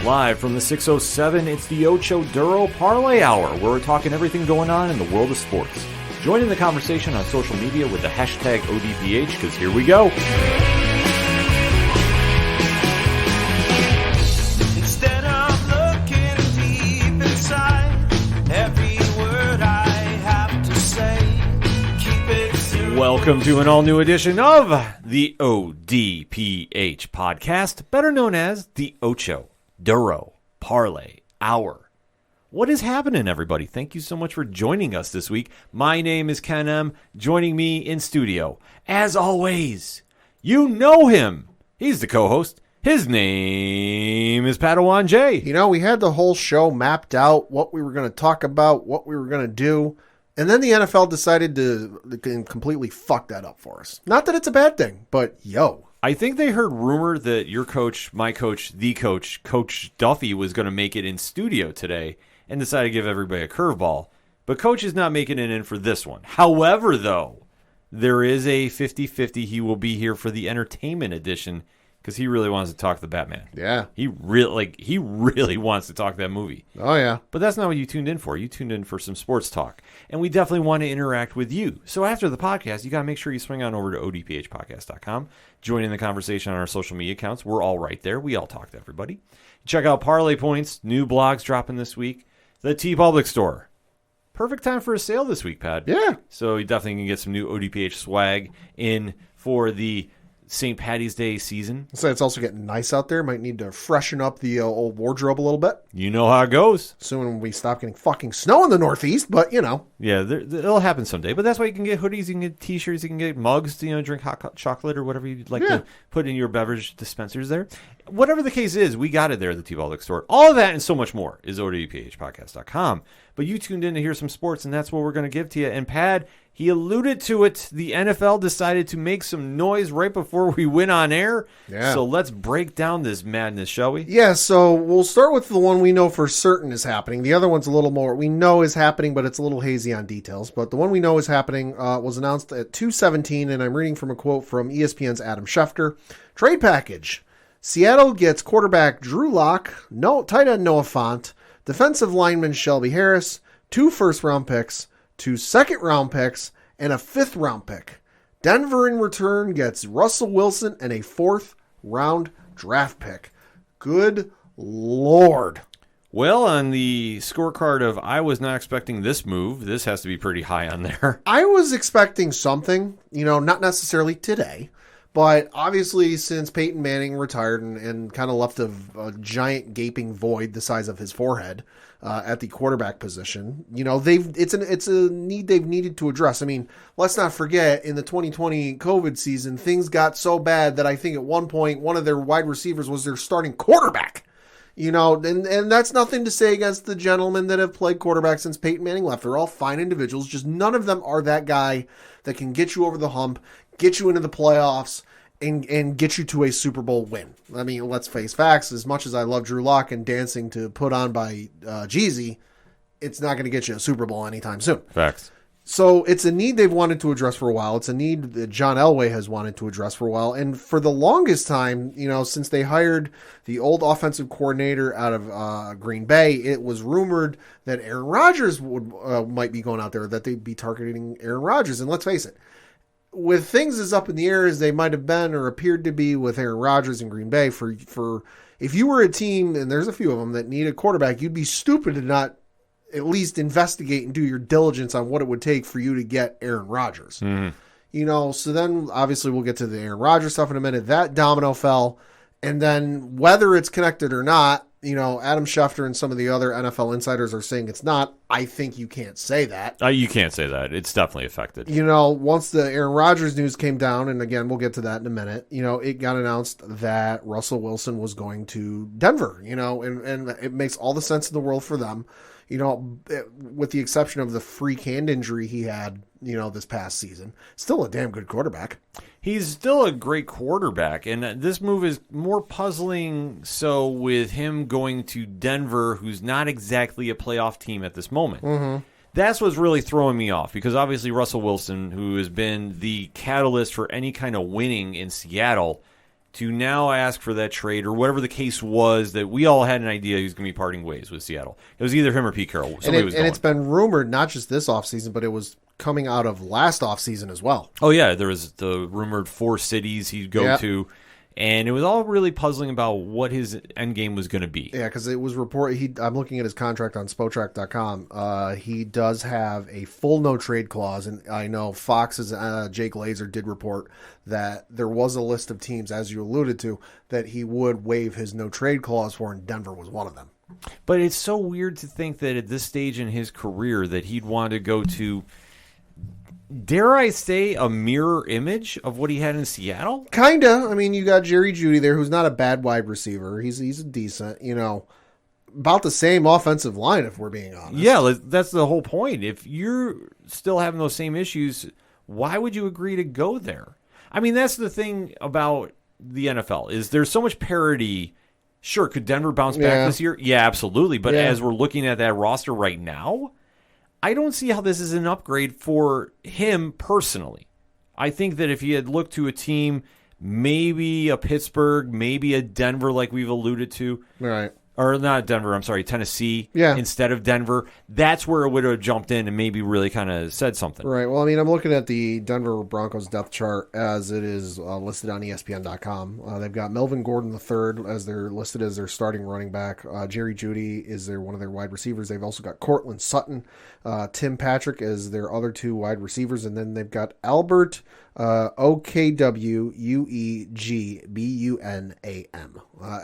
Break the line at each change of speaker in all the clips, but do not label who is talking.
Live from the 607, it's the Ocho Duro Parlay Hour, where we're talking everything going on in the world of sports. Join in the conversation on social media with the hashtag ODPH, because here we go.
Instead of looking deep inside, every word I have to say, keep it simple.
Welcome to an all-new edition of the ODPH podcast, better known as the Ocho Duro Parlay Hour. What is happening, everybody? Thank you so much for joining us this week. My name is Ken M. Joining me in studio, as always, you know him. He's the co-host. His name is Padawan J.
You know, we had the whole show mapped out, what we were going to talk about, what we were going to do, and then the NFL decided to completely fuck that up for us. Not that it's a bad thing, but yo.
I think they heard rumor that your coach, my coach, the coach, Coach Duffy, was going to make it in studio today and decided to give everybody a curveball. But Coach is not making it in for this one. However, though, there is a 50-50. He will be here for the entertainment edition because he really wants to talk the Batman.
Yeah.
He really wants to talk that movie.
Oh, yeah.
But that's not what you tuned in for. You tuned in for some sports talk. And we definitely want to interact with you. So after the podcast, you got to make sure you swing on over to odphpodcast.com. Join in the conversation on our social media accounts. We're all right there. We all talk to everybody. Check out Parlay Points. New blogs dropping this week. The TeePublic Store. Perfect time for a sale this week, Pad.
Yeah.
So you definitely can get some new ODPH swag in for the St. Patty's Day season.
So it's also getting nice out there. Might need to freshen up the old wardrobe a little bit.
You know how it goes.
Soon we stop getting fucking snow in the Northeast, but you know.
Yeah, it'll happen someday. But that's why you can get hoodies, you can get T-shirts, you can get mugs to drink hot chocolate or whatever you'd like to put in your beverage dispensers there. Whatever the case is, we got it there at the TeePublic Store. All of that and so much more is ODPHpodcast.com. But you tuned in to hear some sports, and that's what we're going to give to you. And Pad, he alluded to it. The NFL decided to make some noise right before we went on air.
Yeah.
So let's break down this madness, shall we?
Yeah, so we'll start with the one we know for certain is happening. The other one's a little more we know is happening, but it's a little hazy on details. But the one we know is happening was announced at 2:17, and I'm reading from a quote from ESPN's Adam Schefter. Trade package. Seattle gets quarterback Drew Lock, tight end Noah Fant, defensive lineman Shelby Harris, 2 first-round picks, 2 second-round picks, and a 5th-round pick. Denver in return gets Russell Wilson and a 4th-round draft pick. Good Lord.
Well, on the scorecard of I was not expecting this move, this has to be pretty high on there.
I was expecting something, not necessarily today, but obviously since Peyton Manning retired and kind of left a giant gaping void the size of his forehead at the quarterback position, it's a need they've needed to address. I mean, let's not forget in the 2020 COVID season, things got so bad that I think at one point one of their wide receivers was their starting quarterback. And that's nothing to say against the gentlemen that have played quarterback since Peyton Manning left. They're all fine individuals. Just none of them are that guy that can get you over the hump, get you into the playoffs, and get you to a Super Bowl win. I mean, let's face facts. As much as I love Drew Lock and dancing to Put On by Jeezy, it's not going to get you a Super Bowl anytime soon.
Facts.
So it's a need they've wanted to address for a while. It's a need that John Elway has wanted to address for a while. And for the longest time, since they hired the old offensive coordinator out of Green Bay, it was rumored that Aaron Rodgers might be going out there, that they'd be targeting Aaron Rodgers. And let's face it, with things as up in the air as they might have been or appeared to be with Aaron Rodgers in Green Bay, for if you were a team, and there's a few of them that need a quarterback, you'd be stupid to not at least investigate and do your diligence on what it would take for you to get Aaron Rodgers. Mm-hmm. So then obviously we'll get to the Aaron Rodgers stuff in a minute. That domino fell. And then whether it's connected or not, Adam Schefter and some of the other NFL insiders are saying it's not. I think you can't say that.
You can't say that. It's definitely affected.
Once the Aaron Rodgers news came down, and again, we'll get to that in a minute, it got announced that Russell Wilson was going to Denver, and it makes all the sense in the world for them. With the exception of the freak hand injury he had, this past season, still a damn good quarterback.
He's still a great quarterback, and this move is more puzzling so with him going to Denver, who's not exactly a playoff team at this moment. Mm-hmm. That's what's really throwing me off, because obviously Russell Wilson, who has been the catalyst for any kind of winning in Seattle, to now ask for that trade or whatever the case was that we all had an idea he was going to be parting ways with Seattle. It was either him or Pete Carroll.
And it's been rumored, not just this offseason, but it was coming out of last offseason as well.
Oh, yeah. There was the rumored 4 cities he'd go to. And it was all really puzzling about what his end game was going to be.
Yeah, because it was reported. I'm looking at his contract on Spotrac.com. He does have a full no trade clause, and I know Fox's Jake Laser did report that there was a list of teams, as you alluded to, that he would waive his no trade clause for, and Denver was one of them.
But it's so weird to think that at this stage in his career that he'd want to go to, dare I say, a mirror image of what he had in Seattle?
Kinda. I mean, you got Jerry Jeudy there, who's not a bad wide receiver. He's a decent, about the same offensive line, if we're being honest.
Yeah, that's the whole point. If you're still having those same issues, why would you agree to go there? I mean, that's the thing about the NFL, is there's so much parity. Sure, could Denver bounce back this year? Yeah, absolutely. But as we're looking at that roster right now, I don't see how this is an upgrade for him personally. I think that if he had looked to a team, maybe a Pittsburgh, maybe a Denver like we've alluded to.
Right.
Or not Denver, I'm sorry, Tennessee
instead
of Denver, that's where it would have jumped in and maybe really kind of said something.
Right. Well, I mean, I'm looking at the Denver Broncos depth chart as it is listed on ESPN.com. They've got Melvin Gordon III as they're listed as their starting running back. Jerry Jeudy is one of their wide receivers. They've also got Cortland Sutton, Tim Patrick as their other 2 wide receivers, and then they've got Albert OKWUEGBUNAM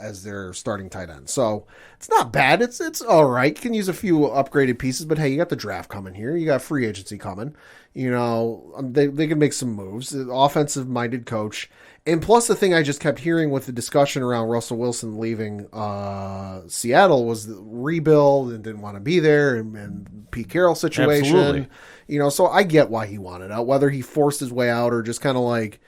as their starting tight end. So it's not bad. It's all right. You can use a few upgraded pieces, but hey, you got the draft coming here. You got free agency coming. They can make some moves. Offensive minded coach. And plus the thing I just kept hearing with the discussion around Russell Wilson leaving Seattle was the rebuild and didn't want to be there, and Pete Carroll situation.
Absolutely.
So I get why he wanted out, whether he forced his way out or just kind of like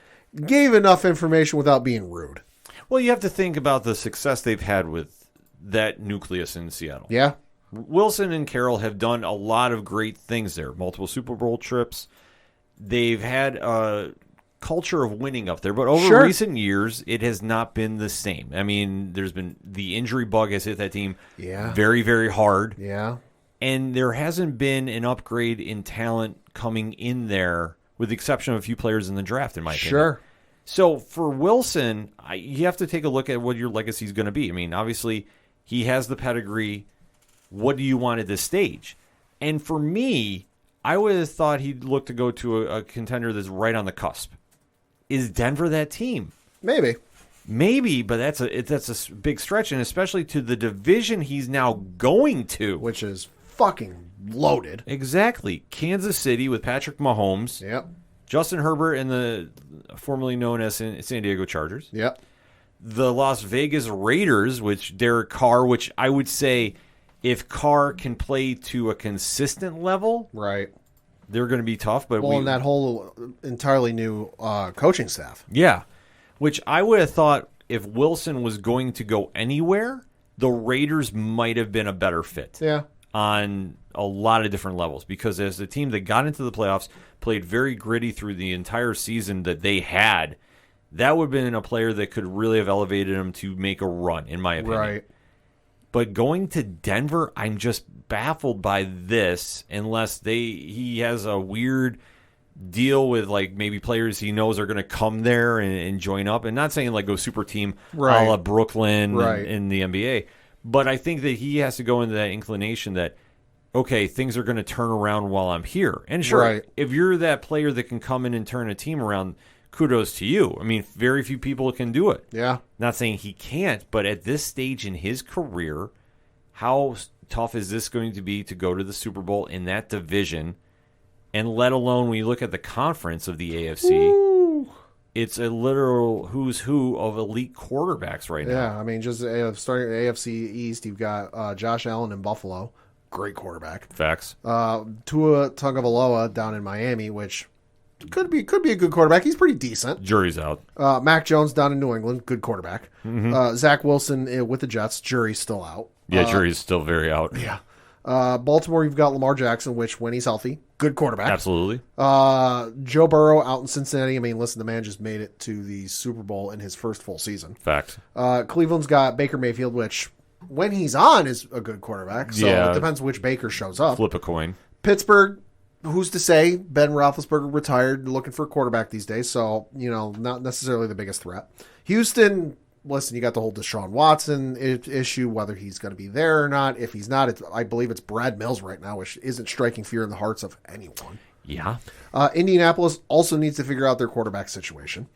gave enough information without being rude.
Well, you have to think about the success they've had with that nucleus in Seattle.
Yeah.
Wilson and Carroll have done a lot of great things there. Multiple Super Bowl trips. They've had a culture of winning up there, but over recent years, it has not been the same. I mean, there's been the injury bug has hit that team very, very hard.
Yeah.
And there hasn't been an upgrade in talent coming in there, with the exception of a few players in the draft, in my opinion.
Sure.
So for Wilson, you have to take a look at what your legacy is going to be. I mean, obviously, he has the pedigree. What do you want at this stage? And for me, I would have thought he'd look to go to a contender that's right on the cusp. Is Denver that team? Maybe, but that's a big stretch, and especially to the division he's now going to,
which is fucking loaded.
Exactly. Kansas City with Patrick Mahomes.
Yep.
Justin Herbert and the formerly known as San Diego Chargers.
Yep.
The Las Vegas Raiders, which Derek Carr, which I would say if Carr can play to a consistent level,
right,
they're going to be tough. But
and that whole entirely new coaching staff.
Yeah. Which I would have thought if Wilson was going to go anywhere, the Raiders might have been a better fit.
Yeah.
On a lot of different levels, because as the team that got into the playoffs, played very gritty through the entire season that they had, that would have been a player that could really have elevated him to make a run, in my opinion.
Right.
But going to Denver, I'm just baffled by this, unless he has a weird deal with like maybe players he knows are going to come there and join up. And not saying like go super team a la Brooklyn in the NBA, but I think that he has to go into that inclination that, okay, things are going to turn around while I'm here. And sure, if you're that player that can come in and turn a team around, kudos to you. I mean, very few people can do it.
Yeah.
Not saying he can't, but at this stage in his career, how tough is this going to be to go to the Super Bowl in that division? And let alone when you look at the conference of the AFC, it's a literal who's who of elite quarterbacks right now.
Yeah, I mean, just starting at AFC East, you've got Josh Allen in Buffalo, great quarterback.
Facts.
Tua Tagovailoa down in Miami, which could be a good quarterback. He's pretty decent.
Jury's out.
Mac Jones down in New England, good quarterback. Zach Wilson with the Jets, jury's still out.
Yeah, jury's still very out.
Yeah. Baltimore, you've got Lamar Jackson, which when he's healthy, good quarterback.
Absolutely.
Joe Burrow out in Cincinnati. I mean, listen, the man just made it to the Super Bowl in his first full season.
Fact.
Cleveland's got Baker Mayfield, which when he's on is a good quarterback. So it depends which Baker shows up.
Flip a coin.
Pittsburgh, who's to say? Ben Roethlisberger retired, looking for a quarterback these days. So, not necessarily the biggest threat. Houston, listen, you got the whole Deshaun Watson issue, whether he's going to be there or not. If he's not, I believe it's Brad Mills right now, which isn't striking fear in the hearts of anyone.
Yeah.
Indianapolis also needs to figure out their quarterback situation.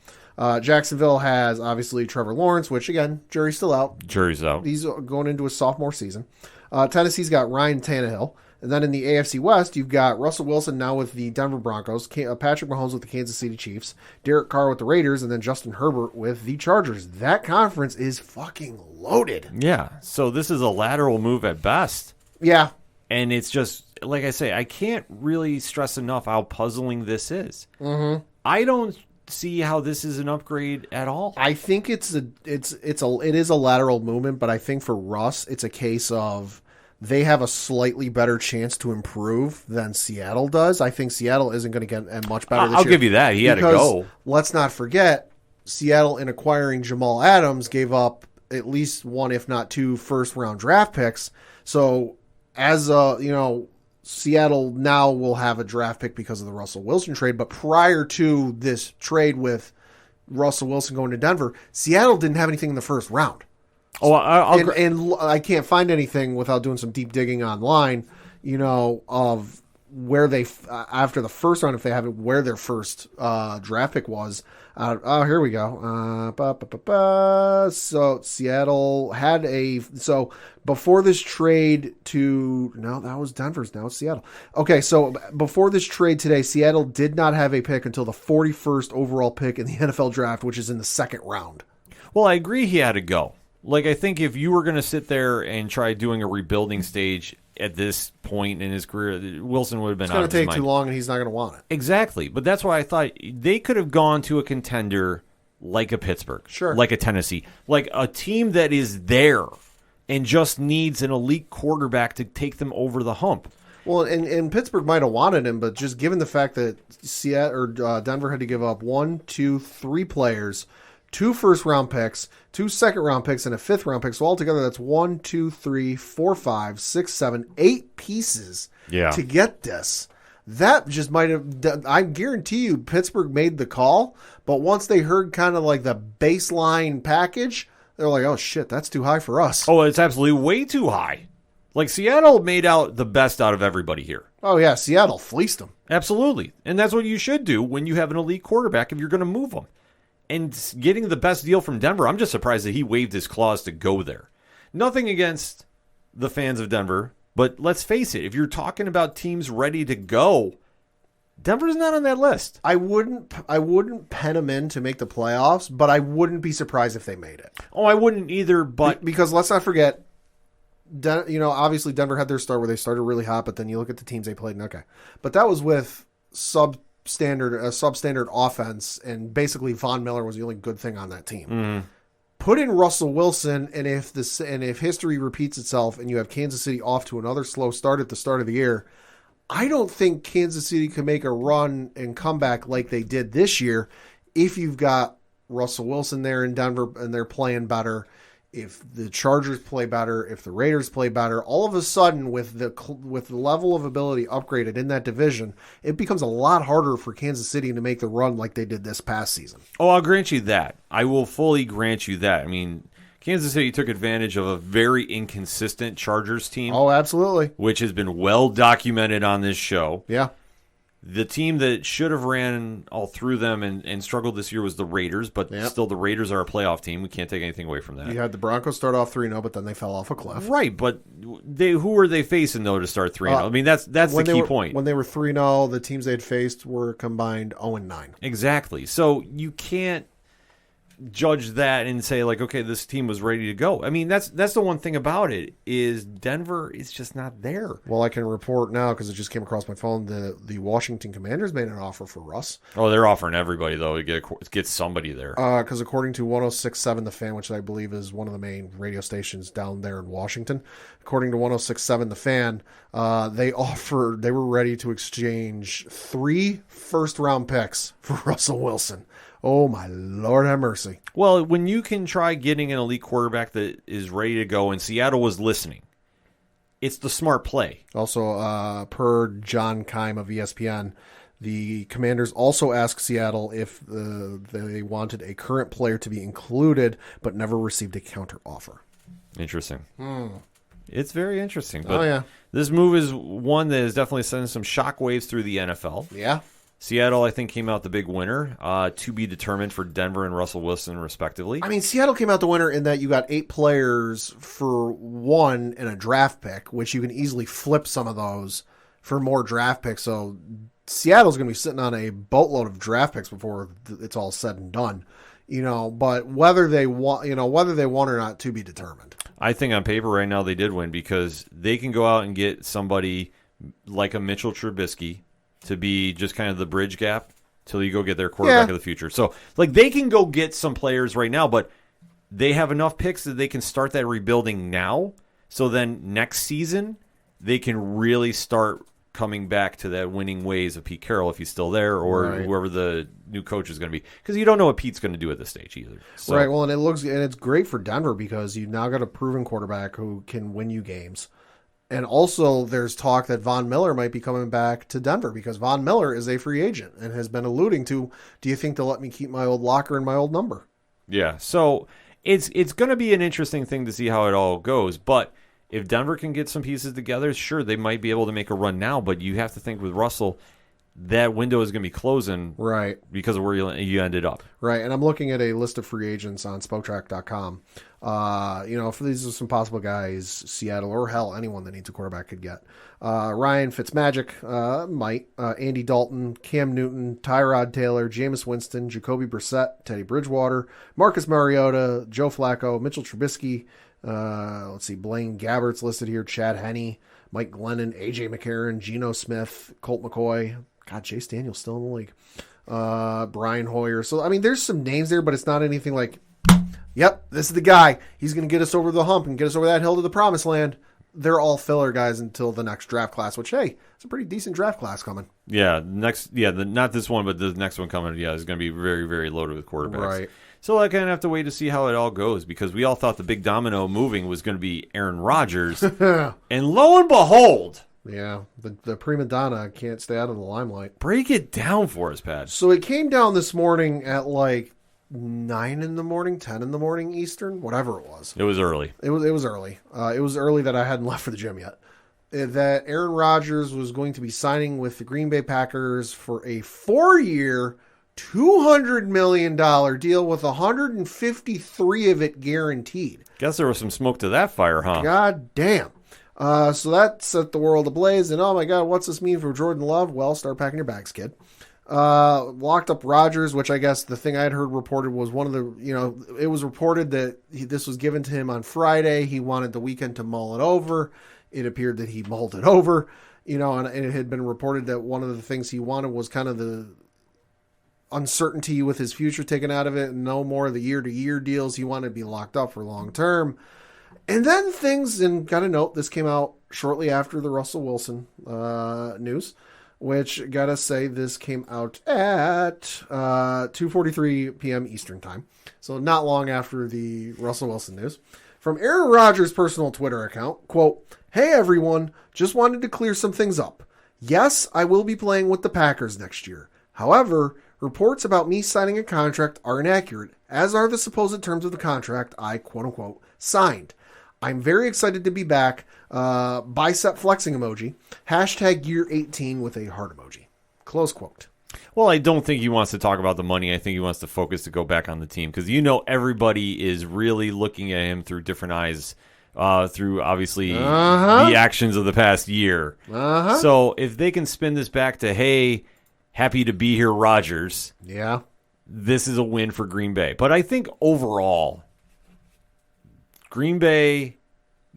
Jacksonville has, obviously, Trevor Lawrence, which, again, jury's still out.
Jury's out.
He's going into his sophomore season. Tennessee's got Ryan Tannehill. And then in the AFC West, you've got Russell Wilson now with the Denver Broncos, Patrick Mahomes with the Kansas City Chiefs, Derek Carr with the Raiders, and then Justin Herbert with the Chargers. That conference is fucking loaded.
Yeah. So this is a lateral move at best.
Yeah.
And it's just, like I say, I can't really stress enough how puzzling this is. Mm-hmm. I don't see how this is an upgrade at all.
I think it is a lateral movement, but I think for Russ, it's a case of they have a slightly better chance to improve than Seattle does. I think Seattle isn't going to get much better this year.
I'll give you that. He had to go.
Let's not forget, Seattle, in acquiring Jamal Adams, gave up at least one, if not two, first-round draft picks. So, Seattle now will have a draft pick because of the Russell Wilson trade. But prior to this trade with Russell Wilson going to Denver, Seattle didn't have anything in the first round.
Oh,
and I can't find anything without doing some deep digging online, of where they, after the first round, if they haven't, where their first draft pick was. Here we go. So Seattle had before this trade that was Denver's, now it's Seattle. Okay, so before this trade today, Seattle did not have a pick until the 41st overall pick in the NFL draft, which is in the second round.
Well, I agree he had to go. Like, I think if you were going to sit there and try doing a rebuilding stage at this point in his career, Wilson would have been out of his mind.
It's going to take too long, and he's not going to want it.
Exactly. But that's why I thought they could have gone to a contender like a Pittsburgh,
sure,
like a Tennessee, like a team that is there and just needs an elite quarterback to take them over the hump.
Well, and Pittsburgh might have wanted him, but just given the fact that Denver had to give up 1, 2, 3 players, 2 first-round picks, 2 second-round picks, and a 5th-round pick. So altogether, that's 1, 2, 3, 4, 5, 6, 7, 8 pieces to get this. That just might have, I guarantee you, Pittsburgh made the call, but once they heard kind of like the baseline package, they're like, oh, shit, that's too high for us.
Oh, it's absolutely way too high. Like, Seattle made out the best out of everybody here.
Oh, yeah, Seattle fleeced them.
Absolutely. And that's what you should do when you have an elite quarterback if you're going to move them. And getting the best deal from Denver, I'm just surprised that he waived his clause to go there. Nothing against the fans of Denver, but let's face it, if you're talking about teams ready to go, Denver's not on that list.
I wouldn't pen them in to make the playoffs, but I wouldn't be surprised if they made it.
Oh, I wouldn't either, but
because let's not forget, obviously Denver had their start where they started really hot, but then you look at the teams they played, and okay. But that was with substandard offense, and basically Von Miller was the only good thing on that team.
Mm.
Put in Russell Wilson, and if history repeats itself, and you have Kansas City off to another slow start at the start of the year, I don't think Kansas City can make a run and come back like they did this year if you've got Russell Wilson there in Denver and they're playing better. If the Chargers play better, if the Raiders play better, all of a sudden with the level of ability upgraded in that division, it becomes a lot harder for Kansas City to make the run like they did this past season.
Oh, I'll grant you that. I will fully grant you that. I mean, Kansas City took advantage of a very inconsistent Chargers team.
Oh, absolutely.
Which has been well documented on this show.
Yeah.
The team that should have ran all through them and struggled this year was the Raiders, but still the Raiders are a playoff team. We can't take anything away from that.
You had the Broncos start off 3-0, but then they fell off a cliff.
Right, but who were they facing, though, to start 3-0? I mean, that's the key point.
When they were 3-0, the teams they'd faced were combined 0-9.
Exactly. So you can't judge that and say, like, okay, this team was ready to go. I mean, that's the one thing about it is Denver is just not there.
Well, I can report now because it just came across my phone. The Washington Commanders made an offer for Russ.
Oh, they're offering everybody, though, to get somebody there.
Because according to 106.7 The Fan, which I believe is one of the main radio stations down there in Washington, according to 106.7 The Fan, they were ready to exchange 3 first-round picks for Russell Wilson. Oh, my Lord have mercy.
Well, when you can try getting an elite quarterback that is ready to go, and Seattle was listening, it's the smart play.
Also, per John Keim of ESPN, the Commanders also asked Seattle if they wanted a current player to be included, but never received a counteroffer.
Interesting. It's very interesting. But
yeah.
This move is one that is definitely sending some shockwaves through the NFL.
Yeah.
Seattle, I think, came out the big winner, to be determined for Denver and Russell Wilson, respectively.
I mean, Seattle came out the winner in that you got 8 players for 1 and a draft pick, which you can easily flip some of those for more draft picks. So Seattle's going to be sitting on a boatload of draft picks before it's all said and done. But whether they won or not, to be determined.
I think on paper right now they did win because they can go out and get somebody like a Mitchell Trubisky to be just kind of the bridge gap till you go get their quarterback of the future. So, like, they can go get some players right now, but they have enough picks that they can start that rebuilding now. So then next season, they can really start coming back to that winning ways of Pete Carroll if he's still there or whoever the new coach is going to be. Because you don't know what Pete's going to do at this stage either. So.
Right, well, and it's great for Denver because you've now got a proven quarterback who can win you games. And also, there's talk that Von Miller might be coming back to Denver because Von Miller is a free agent and has been alluding to, do you think they'll let me keep my old locker and my old number?
Yeah, so it's going to be an interesting thing to see how it all goes. But if Denver can get some pieces together, sure, they might be able to make a run now. But you have to think with Russell, that window is going to be closing because of where you ended up.
Right, and I'm looking at a list of free agents on Spotrac.com. For these are some possible guys, Seattle or hell, anyone that needs a quarterback could get. Ryan Fitzmagic, might. Andy Dalton, Cam Newton, Tyrod Taylor, Jameis Winston, Jacoby Brissett, Teddy Bridgewater, Marcus Mariota, Joe Flacco, Mitchell Trubisky. Blaine Gabbert's listed here, Chad Henne, Mike Glennon, AJ McCarron, Geno Smith, Colt McCoy. God, Chase Daniel's still in the league. Brian Hoyer. So, I mean, there's some names there, but it's not anything like, yep, this is the guy. He's going to get us over the hump and get us over that hill to the promised land. They're all filler guys until the next draft class, which, hey, it's a pretty decent draft class coming.
Yeah, not this one, but the next one coming, is going to be very, very loaded with quarterbacks. Right. So I kind of have to wait to see how it all goes because we all thought the big domino moving was going to be Aaron Rodgers. And lo and behold.
Yeah, the prima donna can't stay out of the limelight.
Break it down for us, Pat.
So it came down this morning at like 9 in the morning, 10 in the morning Eastern, whatever it was.
It was early.
It was early. It was early that I hadn't left for the gym yet. That Aaron Rodgers was going to be signing with the Green Bay Packers for a 4-year, $200 million deal with 153 of it guaranteed.
Guess there was some smoke to that fire, huh?
God damn. So that set the world ablaze, and oh my God, what's this mean for Jordan Love? Well, start packing your bags, kid. Locked up Rodgers, which I guess the thing I had heard reported was one of the, it was reported that this was given to him on Friday. He wanted the weekend to mull it over. It appeared that he mulled it over, and it had been reported that one of the things he wanted was kind of the uncertainty with his future taken out of it and no more of the year-to-year deals. He wanted to be locked up for long term. And then things, and got to note, this came out shortly after the Russell Wilson news, which, got to say, this came out at 2:43 p.m. Eastern time. So not long after the Russell Wilson news. From Aaron Rodgers' personal Twitter account, quote, "Hey everyone, just wanted to clear some things up. Yes, I will be playing with the Packers next year. However, reports about me signing a contract are inaccurate, as are the supposed terms of the contract I, quote-unquote, signed. I'm very excited to be back. Bicep flexing emoji. Hashtag year 18 with a heart emoji." Close quote.
Well, I don't think he wants to talk about the money. I think he wants to focus to go back on the team because everybody is really looking at him through different eyes, through obviously the actions of the past year. So if they can spin this back to, hey, happy to be here, Rodgers.
Yeah.
this is a win for Green Bay. But I think overall, Green Bay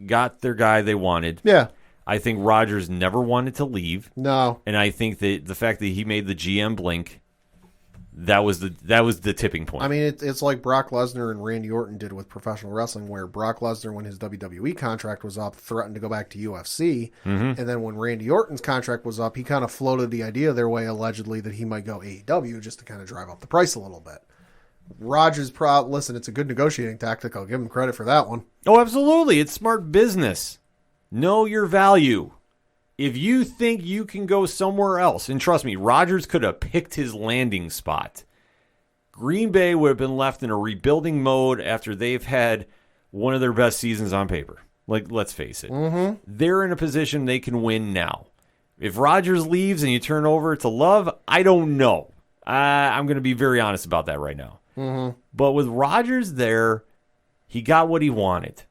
got their guy they wanted.
Yeah.
I think Rodgers never wanted to leave.
No.
And I think that the fact that he made the GM blink, that was the tipping point.
I mean, it's like Brock Lesnar and Randy Orton did with professional wrestling, where Brock Lesnar, when his WWE contract was up, threatened to go back to UFC. And then when Randy Orton's contract was up, he kind of floated the idea their way, allegedly, that he might go AEW just to kind of drive up the price a little bit. Rodgers, listen, it's a good negotiating tactic. I'll give him credit for that one.
Oh, absolutely. It's smart business. Know your value. If you think you can go somewhere else, and trust me, Rodgers could have picked his landing spot. Green Bay would have been left in a rebuilding mode after they've had one of their best seasons on paper. Like, let's face it. They're in a position they can win now. If Rodgers leaves and you turn over to Love, I don't know. I'm going to be very honest about that right now. But with Rodgers there, he got what he wanted.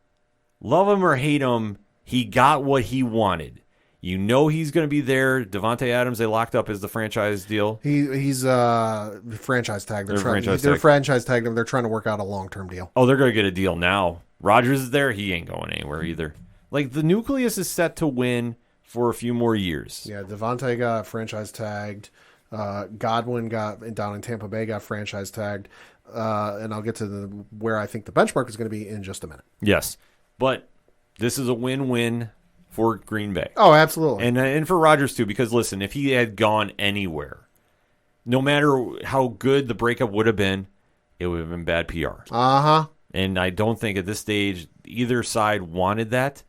Love him or hate him, he got what he wanted. You know he's going to be there. Devante Adams, they locked up as the franchise deal.
He's franchise tagged. They're franchise tagged him. They're trying to work out a long-term deal.
Oh, they're going to get a deal now. Rodgers is there. He ain't going anywhere either. Like, the nucleus is set to win for a few more years.
Yeah, Devante got franchise tagged. Godwin got down in Tampa Bay, got franchise tagged. And I'll get to where I think the benchmark is going to be in just a minute.
Yes, but this is a win-win for Green Bay.
Oh, absolutely.
And for Rodgers, too, because, listen, if he had gone anywhere, no matter how good the breakup would have been, it would have been bad PR.
Uh-huh.
And I don't think at this stage either side wanted that,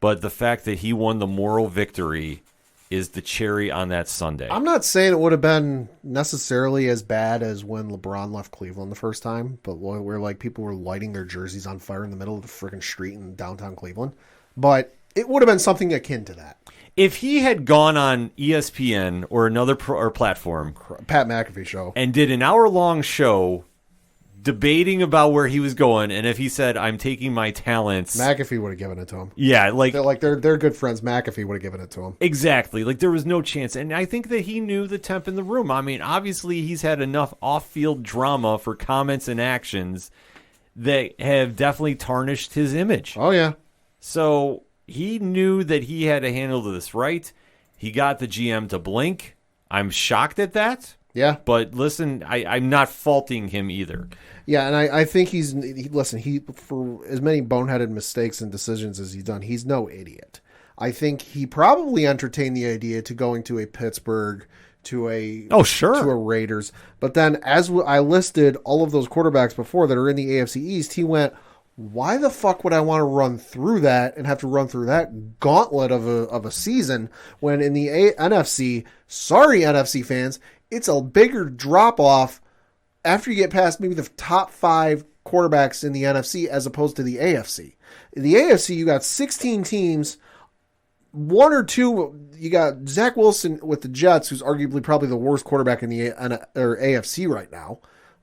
but the fact that he won the moral victory is the cherry on that Sunday.
I'm not saying it would have been necessarily as bad as when LeBron left Cleveland the first time, but where like people were lighting their jerseys on fire in the middle of the freaking street in downtown Cleveland. But it would have been something akin to that.
If he had gone on ESPN or another platform,
Pat McAfee show,
and did an hour-long show debating about where he was going, and if he said, I'm taking my talents,
McAfee would have given it to him.
Yeah, like
they're good friends. McAfee would have given it to him.
Exactly. Like, there was no chance. And I think that he knew the temp in the room. I mean, obviously he's had enough off-field drama for comments and actions that have definitely tarnished his image.
Oh, yeah.
So he knew that he had to handle this right. He got the GM to blink. I'm shocked at that.
Yeah.
But listen, I'm not faulting him either.
Yeah, and I think he for as many boneheaded mistakes and decisions as he's done, he's no idiot. I think he probably entertained the idea to going to a Pittsburgh, to a Raiders. But then, as I listed all of those quarterbacks before that are in the AFC East, he went, why the fuck would I want to run through that and have to run through that gauntlet of a season when in the NFC, sorry NFC fans, it's a bigger drop-off after you get past maybe the top 5 quarterbacks in the NFC as opposed to the AFC. In the AFC, you got 16 teams, 1 or 2, you got Zach Wilson with the Jets, who's arguably probably the worst quarterback in the AFC right now.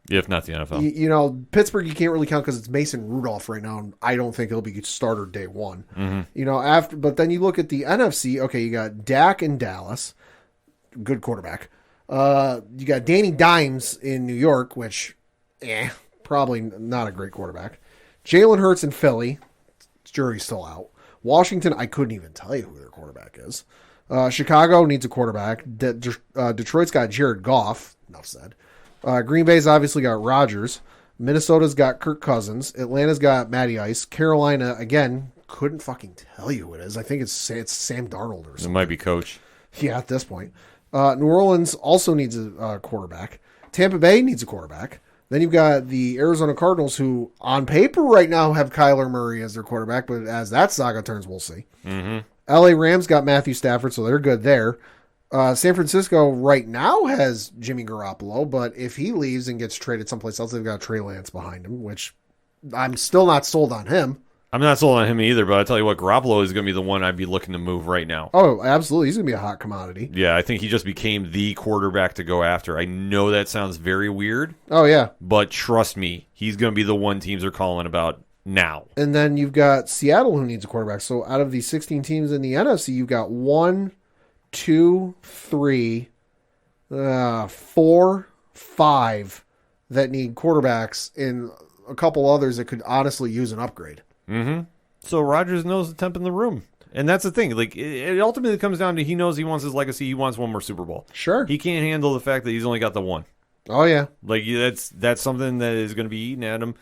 If not the NFL.
Pittsburgh you can't really count because it's Mason Rudolph right now, and I don't think he'll be starter day one. But then you look at the NFC, okay, you got Dak in Dallas, good quarterback. You got Danny Dimes in New York, which, probably not a great quarterback. Jalen Hurts in Philly, jury's still out. Washington, I couldn't even tell you who their quarterback is. Chicago needs a quarterback. Detroit's got Jared Goff, enough said. Green Bay's obviously got Rodgers. Minnesota's got Kirk Cousins. Atlanta's got Matty Ice. Carolina, again, couldn't fucking tell you who it is. I think it's Sam Darnold or something.
It might be Coach.
Yeah, at this point. New Orleans also needs a quarterback. Tampa Bay needs a quarterback. Then you've got the Arizona Cardinals, who on paper right now have Kyler Murray as their quarterback, but as that saga turns, we'll see. LA Rams got Matthew Stafford, so they're good there. San Francisco right now has Jimmy Garoppolo, but if he leaves and gets traded someplace else, they've got Trey Lance behind him, which I'm still not sold on him.
I'm not sold on him either, but I tell you what, Garoppolo is going to be the one I'd be looking to move right now.
Oh, absolutely. He's going to be a hot commodity.
Yeah, I think he just became the quarterback to go after. I know that sounds very weird.
Oh, yeah.
But trust me, he's going to be the one teams are calling about now.
And then you've got Seattle, who needs a quarterback. So out of the 16 teams in the NFC, you've got 1, 2, 3, 4, 5 that need quarterbacks and a couple others that could honestly use an upgrade.
Mm-hmm. So Rodgers knows the temp in the room. And that's the thing. Like, it ultimately comes down to he knows he wants his legacy. He wants one more Super Bowl.
Sure.
He can't handle the fact that he's only got the one.
Oh, yeah.
Like, that's something that is going to be eating at him.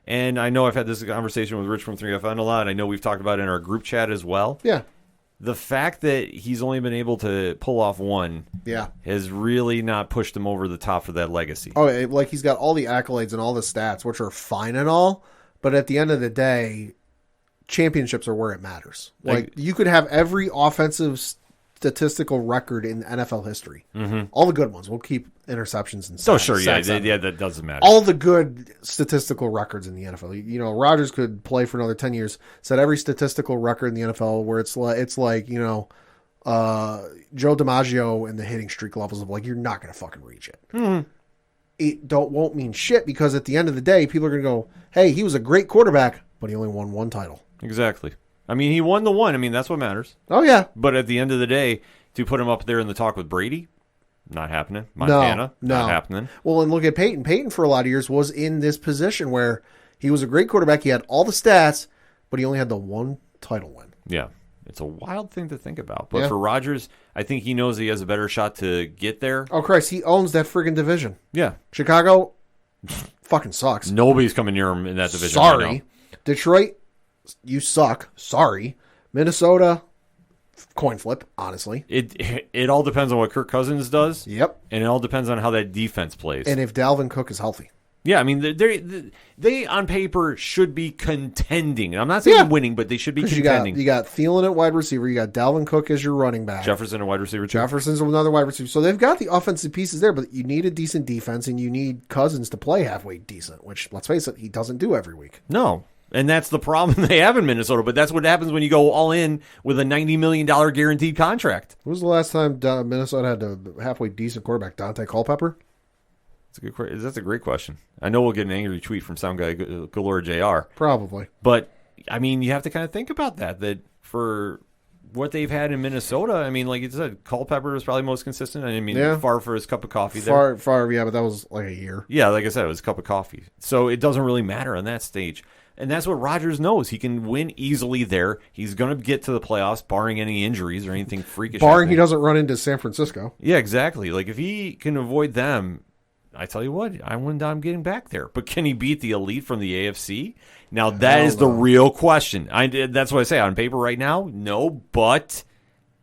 And I know I've had this conversation with Rich from 3FN a lot. I know we've talked about it in our group chat as well.
Yeah.
The fact that he's only been able to pull off one has really not pushed him over the top for that legacy.
Oh, like he's got all the accolades and all the stats, which are fine and all. But at the end of the day, championships are where it matters. Like, you could have every offensive statistical record in NFL history. Mm-hmm. All the good ones. We'll keep interceptions and
sacks. Oh, sure, yeah, that doesn't matter.
All the good statistical records in the NFL. You know, Rodgers could play for another 10 years, set every statistical record in the NFL where it's like you know, Joe DiMaggio and the hitting streak levels of, like, you're not going to fucking reach it. Mm-hmm. It won't mean shit, because at the end of the day, people are going to go, hey, he was a great quarterback, but he only won one title.
Exactly. I mean, he won the one. I mean, that's what matters.
Oh, yeah.
But at the end of the day, to put him up there in the talk with Brady, not happening. Montana, not happening.
Well, and look at Peyton. Peyton, for a lot of years, was in this position where he was a great quarterback. He had all the stats, but he only had the one title win.
Yeah. It's a wild thing to think about. But for Rodgers, I think he knows he has a better shot to get there.
Oh, Christ. He owns that friggin' division.
Yeah.
Chicago fucking sucks.
Nobody's coming near him in that division.
Sorry.
Right now.
Detroit, you suck. Sorry. Minnesota, coin flip, honestly.
It all depends on what Kirk Cousins does.
Yep.
And it all depends on how that defense plays.
And if Dalvin Cook is healthy.
Yeah, I mean, they on paper should be contending. I'm not saying winning, but they should be contending.
You got Thielen at wide receiver. You got Dalvin Cook as your running back.
Jefferson a wide receiver, too.
Jefferson's another wide receiver. So they've got the offensive pieces there, but you need a decent defense, and you need Cousins to play halfway decent, which, let's face it, he doesn't do every week.
No. And that's the problem they have in Minnesota. But that's what happens when you go all in with a $90 million guaranteed contract.
When was the last time Minnesota had a halfway decent quarterback? Dante Culpepper?
That's a great question. I know we'll get an angry tweet from some guy, Galore JR.
Probably.
But, I mean, you have to kind of think about that for what they've had in Minnesota, I mean, like you said, Culpepper is probably most consistent. I mean, Favre for his cup of coffee there.
Favre, yeah, but that was like a year.
Yeah, like I said, it was a cup of coffee. So it doesn't really matter on that stage. And that's what Rodgers knows. He can win easily there. He's going to get to the playoffs, barring any injuries or anything freakish.
Barring he doesn't run into San Francisco.
Yeah, exactly. Like, if he can avoid them, I tell you what, I wouldn't doubt him getting back there. But can he beat the elite from the AFC? Now, that is the real question. That's what I say. On paper right now, no, but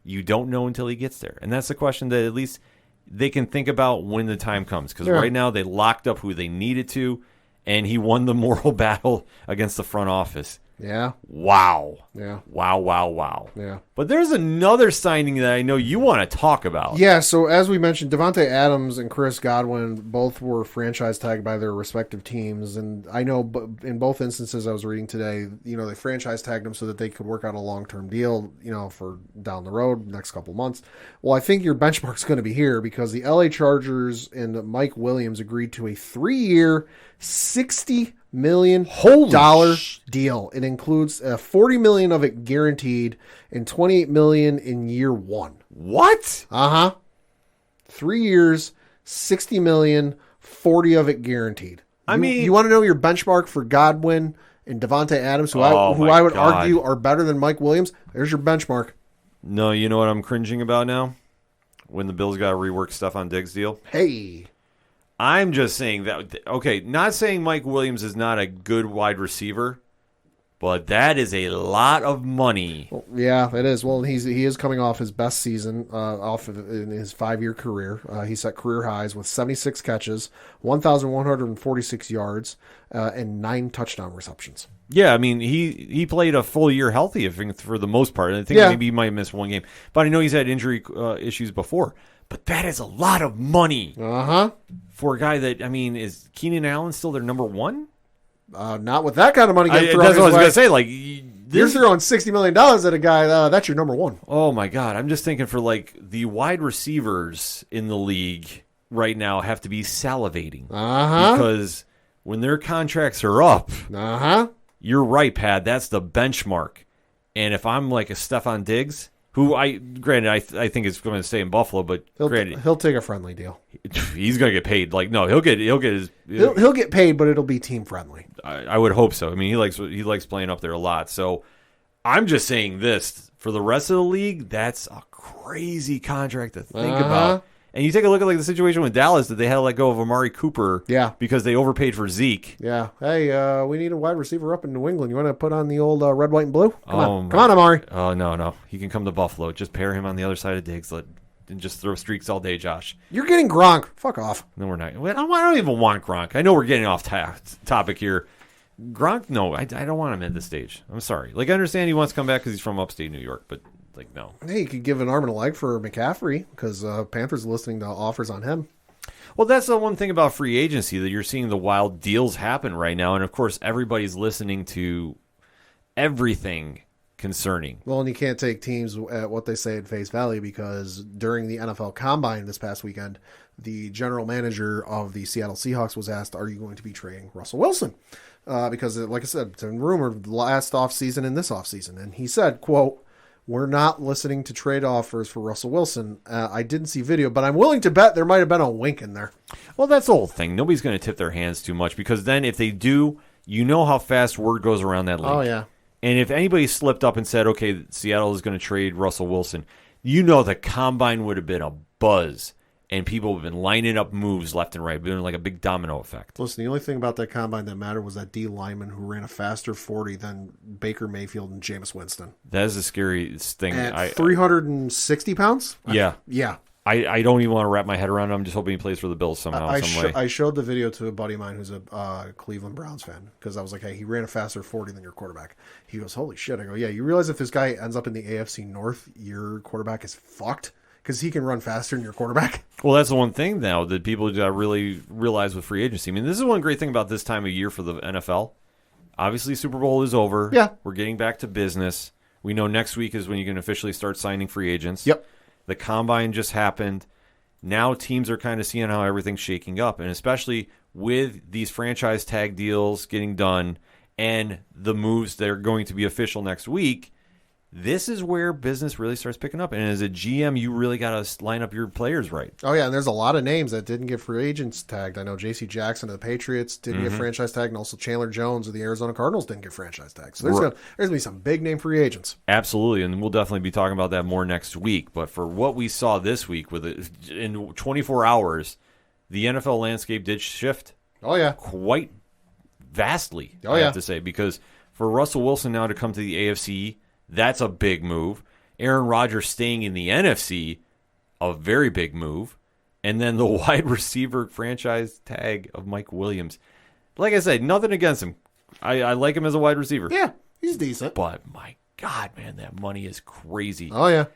you don't know until he gets there. And that's the question that at least they can think about when the time comes. Because right now, they locked up who they needed to, and he won the moral battle against the front office.
Yeah.
Wow.
Yeah.
Wow.
Yeah.
But there's another signing that I know you want to talk about.
Yeah, so as we mentioned, Devante Adams and Chris Godwin both were franchise tagged by their respective teams. And I know in both instances I was reading today, they franchise tagged them so that they could work out a long-term deal, for down the road, next couple months. Well, I think your benchmark's going to be here because the LA Chargers and Mike Williams agreed to a 3-year, $60 million deal. It includes $40 million of it guaranteed and $28 million in year one.
What?
3 years, $60 million, 40 of it guaranteed.
I mean,
you want to know your benchmark for Godwin and Devante Adams, who I would argue are better than Mike Williams? There's your benchmark.
No, you know what I'm cringing about now? When the Bills got to rework Stephon Diggs' deal.
Hey.
I'm just saying that, okay, not saying Mike Williams is not a good wide receiver, but that is a lot of money.
Well, yeah, it is. Well, he is coming off his best season in his 5-year career. He set career highs with 76 catches, 1,146 yards, and 9 touchdown receptions.
Yeah, I mean, he played a full year healthy for the most part. I think maybe he might have missed one game. But I know he's had injury issues before. But that is a lot of money for a guy that, I mean, is Keenan Allen still their number one?
Not with that kind of money.
That's what I was going to say. Like,
you're throwing $60 million at a guy, that's your number one.
Oh, my God. I'm just thinking for, like, the wide receivers in the league right now have to be salivating. Because when their contracts are up,
you're
right, Pat, that's the benchmark. And if I'm like a Stephon Diggs, who I think is going to stay in Buffalo, but
he'll take a friendly deal.
He's going to get paid. Like, no, he'll get
get paid, but it'll be team friendly.
I would hope so. I mean, he likes playing up there a lot. So I'm just saying this for the rest of the league. That's a crazy contract to think about. And you take a look at like the situation with Dallas that they had to let go of Amari Cooper, because they overpaid for Zeke.
Yeah. Hey, we need a wide receiver up in New England. You want to put on the old red, white, and blue? Come on, Amari.
Oh no, he can come to Buffalo. Just pair him on the other side of Diggs. And just throw streaks all day, Josh.
You're getting Gronk. Fuck off.
No, we're not. I don't even want Gronk. I know we're getting off topic here. Gronk, no, I don't want him at this stage. I'm sorry. Like, I understand he wants to come back because he's from upstate New York, but like, no.
Hey, you could give an arm and a leg for McCaffrey because Panthers are listening to offers on him.
Well, that's the one thing about free agency, that you're seeing the wild deals happen right now. And, of course, everybody's listening to everything concerning.
Well, and you can't take teams at what they say at face value because during the NFL Combine this past weekend, the general manager of the Seattle Seahawks was asked, are you going to be trading Russell Wilson? Because, like I said, it's been rumored last offseason and this offseason. And he said, quote, we're not listening to trade offers for Russell Wilson. I didn't see video, but I'm willing to bet there might have been a wink in there.
Well, that's the whole thing. Nobody's going to tip their hands too much because then if they do, you know how fast word goes around that league.
Oh, yeah.
And if anybody slipped up and said, okay, Seattle is going to trade Russell Wilson, you know the Combine would have been a buzz. And people have been lining up moves left and right, doing like a big domino effect.
Listen, the only thing about that Combine that mattered was that D lineman who ran a faster 40 than Baker Mayfield and Jameis Winston.
That is the scariest thing.
At 360 pounds?
Yeah.
Yeah.
I don't even want to wrap my head around it. I'm just hoping he plays for the Bills somehow, some way.
I showed the video to a buddy of mine who's a Cleveland Browns fan because I was like, hey, he ran a faster 40 than your quarterback. He goes, holy shit. I go, yeah, you realize if this guy ends up in the AFC North, your quarterback is fucked? Because he can run faster than your quarterback.
Well, that's the one thing now that people got to really realize with free agency. I mean, this is one great thing about this time of year for the NFL. Obviously, Super Bowl is over.
Yeah.
We're getting back to business. We know next week is when you can officially start signing free agents.
Yep.
The Combine just happened. Now teams are kind of seeing how everything's shaking up, and especially with these franchise tag deals getting done and the moves that are going to be official next week, this is where business really starts picking up. And as a GM, you really got to line up your players right.
Oh, yeah, and there's a lot of names that didn't get free agents tagged. I know J.C. Jackson of the Patriots didn't get franchise tagged, and also Chandler Jones of the Arizona Cardinals didn't get franchise tagged. So there's going to be some big-name free agents.
Absolutely, and we'll definitely be talking about that more next week. But for what we saw this week, in 24 hours, the NFL landscape did shift.
Oh, yeah.
Quite vastly, I have to say, because for Russell Wilson now to come to the AFC, that's a big move. Aaron Rodgers staying in the NFC, a very big move. And then the wide receiver franchise tag of Mike Williams. Like I said, nothing against him. I like him as a wide receiver.
Yeah, he's decent.
But my God, man, that money is crazy.
Oh, yeah.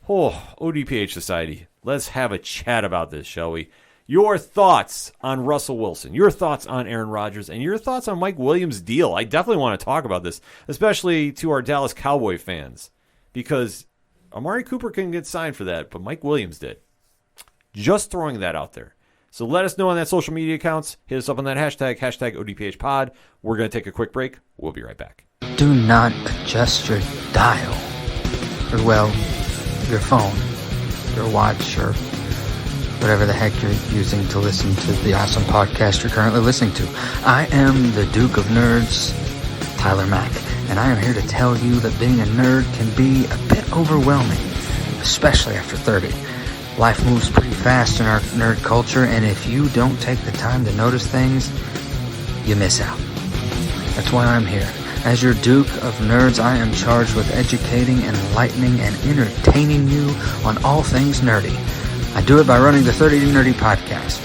Oh, ODPH Society. Let's have a chat about this, shall we? Your thoughts on Russell Wilson, your thoughts on Aaron Rodgers, and your thoughts on Mike Williams' deal. I definitely want to talk about this, especially to our Dallas Cowboy fans, because Amari Cooper couldn't get signed for that, but Mike Williams did. Just throwing that out there. So let us know on that social media accounts. Hit us up on that hashtag ODPHpod. We're going to take a quick break. We'll be right back.
Do not adjust your dial, or well, your phone, your watch, or whatever the heck you're using to listen to the awesome podcast you're currently listening to. I am the Duke of Nerds, Tyler Mack, and I am here to tell you that being a nerd can be a bit overwhelming, especially after 30. Life moves pretty fast in our nerd culture, and if you don't take the time to notice things, you miss out. That's why I'm here. As your Duke of Nerds, I am charged with educating, enlightening, and entertaining you on all things nerdy. I do it by running the 30 to Nerdy podcast.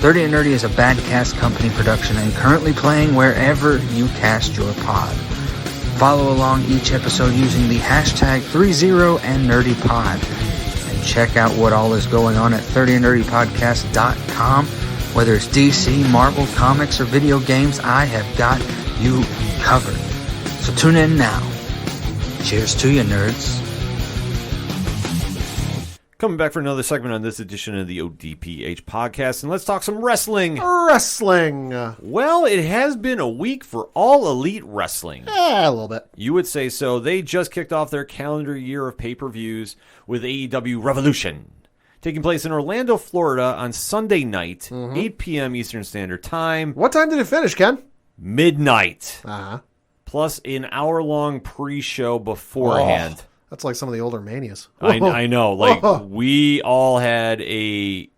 30 to Nerdy is a Badcast company production and currently playing wherever you cast your pod. Follow along each episode using the hashtag 30andNerdyPod. And check out what all is going on at 30andNerdyPodcast.com. Whether it's DC, Marvel, comics, or video games, I have got you covered. So tune in now. Cheers to you, nerds.
Coming back for another segment on this edition of the ODPH podcast, and let's talk some wrestling.
Wrestling.
Well, it has been a week for All Elite Wrestling.
A little bit.
You would say so. They just kicked off their calendar year of pay-per-views with AEW Revolution, taking place in Orlando, Florida on Sunday night, 8 p.m. Eastern Standard Time.
What time did it finish, Ken?
Midnight.
Uh-huh.
Plus an hour-long pre-show beforehand.
Oh, that's like some of the older manias.
I know. Like, we all had a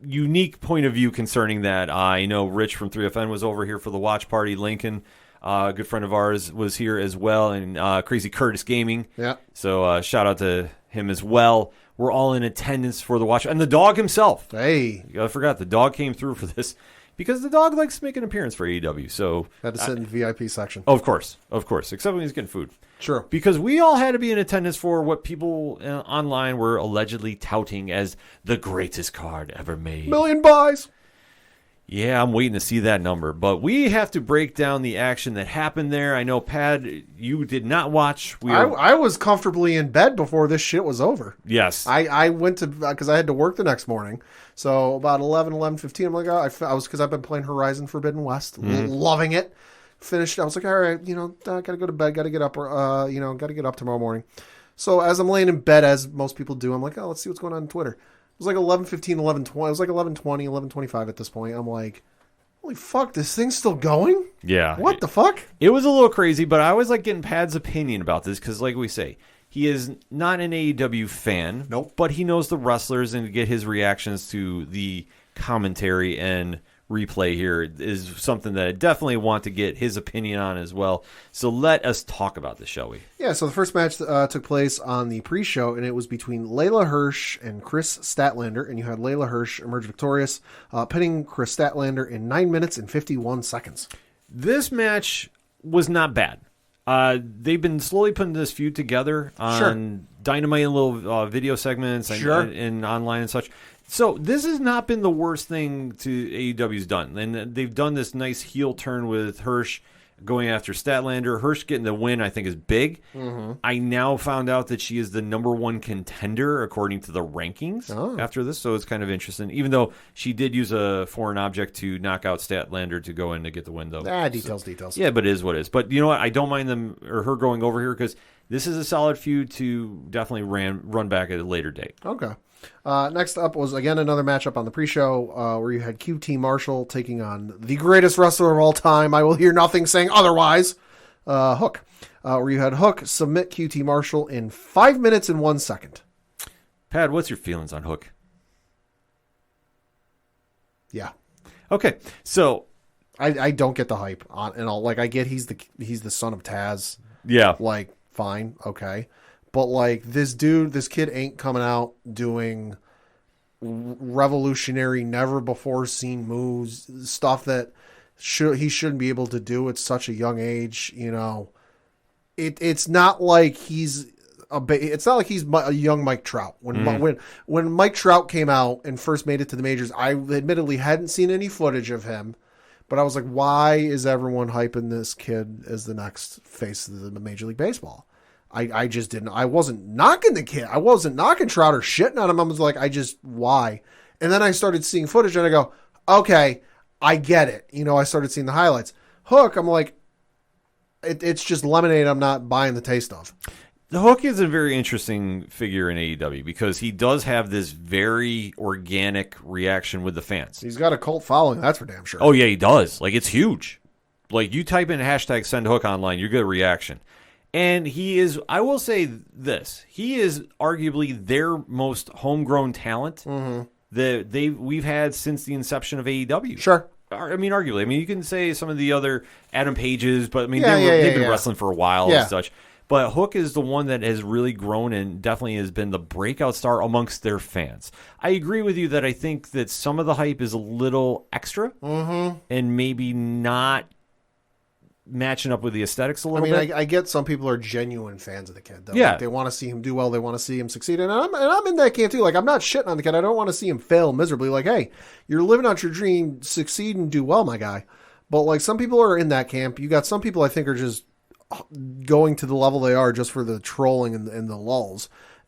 unique point of view concerning that. I know Rich from 3FN was over here for the watch party. Lincoln, a good friend of ours, was here as well. And Crazy Curtis Gaming.
Yeah.
So shout out to him as well. We're all in attendance for the watch. And the dog himself.
Hey.
I forgot. The dog came through for this. Because the dog likes to make an appearance for AEW. So
Had to sit in the VIP section.
Of course. Except when he's getting food.
Sure.
Because we all had to be in attendance for what people online were allegedly touting as the greatest card ever made.
1 million buys.
Yeah, I'm waiting to see that number. But we have to break down the action that happened there. I know, Pad, you did not watch.
I was comfortably in bed before this shit was over.
Yes.
I went to, because I had to work the next morning. So about 11:15, I'm like, I was, because I've been playing Horizon Forbidden West, loving it. Finished. I was like, all right, gotta go to bed, gotta get up, gotta get up tomorrow morning. So as I'm laying in bed, as most people do, I'm like, let's see what's going on Twitter. It was like 11:15, 11:20. It was like 11:20, 11:25 at this point. I'm like, holy fuck, this thing's still going?
Yeah.
What the fuck?
It was a little crazy, but I was like getting Pad's opinion about this because, like we say, he is not an AEW fan.
Nope.
But he knows the wrestlers, and to get his reactions to the commentary and replay here is something that I definitely want to get his opinion on as well. So let us talk about this, shall we?
Yeah, so the first match took place on the pre-show, and it was between Leila Hirsch and Chris Statlander, and you had Leila Hirsch emerge victorious, pinning Chris Statlander in 9 minutes and 51 seconds.
This match was not bad. They've been slowly putting this feud together on Dynamite and little video segments and online and such. So this has not been the worst thing to AEW's done. And they've done this nice heel turn with Hirsch going after Statlander. Hirsch getting the win, I think, is big. Mm-hmm. I now found out that she is the #1 contender according to the rankings after this, so it's kind of interesting. Even though she did use a foreign object to knock out Statlander to go in to get the win, though.
Details.
Yeah, but it is what it is. But you know what? I don't mind them or her going over here because this is a solid feud to definitely run back at a later date.
Okay. Next up was, again, another matchup on the pre-show where you had QT Marshall taking on the greatest wrestler of all time. I will hear nothing saying otherwise. Hook. Where you had Hook submit QT Marshall in 5 minutes and 1 second.
Pat, what's your feelings on Hook?
Yeah.
Okay, so
I don't get the hype on and all. Like, I get he's the son of Taz.
Yeah.
Like, fine, okay. But, like, this kid ain't coming out doing revolutionary, never-before-seen moves, stuff that he shouldn't be able to do at such a young age, you know. It's not like he's a young Mike Trout. When Mike Trout came out and first made it to the majors, I admittedly hadn't seen any footage of him. But I was like, why is everyone hyping this kid as the next face of the Major League Baseball? I just didn't. I wasn't knocking the kid. I wasn't knocking Trout or shitting on him. I was like, why? And then I started seeing footage and I go, okay, I get it. You know, I started seeing the highlights. Hook, I'm like, it's just lemonade I'm not buying the taste of.
The Hook is a very interesting figure in AEW because he does have this very organic reaction with the fans.
He's got a cult following, that's for damn sure.
Oh, yeah, he does. Like, it's huge. Like, you type in hashtag send Hook online, you get a reaction. And he is, I will say this, he is arguably their most homegrown talent that we've had since the inception of AEW.
Sure.
I mean, arguably. I mean, you can say some of the other Adam Pages, but I mean,
they've
been wrestling for a while and such. But Hook is the one that has really grown and definitely has been the breakout star amongst their fans. I agree with you that I think that some of the hype is a little extra and maybe not matching up with the aesthetics a little bit.
I get some people are genuine fans of the kid, though.
Yeah.
Like, they want to see him do well. They want to see him succeed. And I'm in that camp, too. Like, I'm not shitting on the kid. I don't want to see him fail miserably. Like, hey, you're living out your dream. Succeed and do well, my guy. But, like, some people are in that camp. You got some people I think are just going to the level they are just for the trolling and the lulls.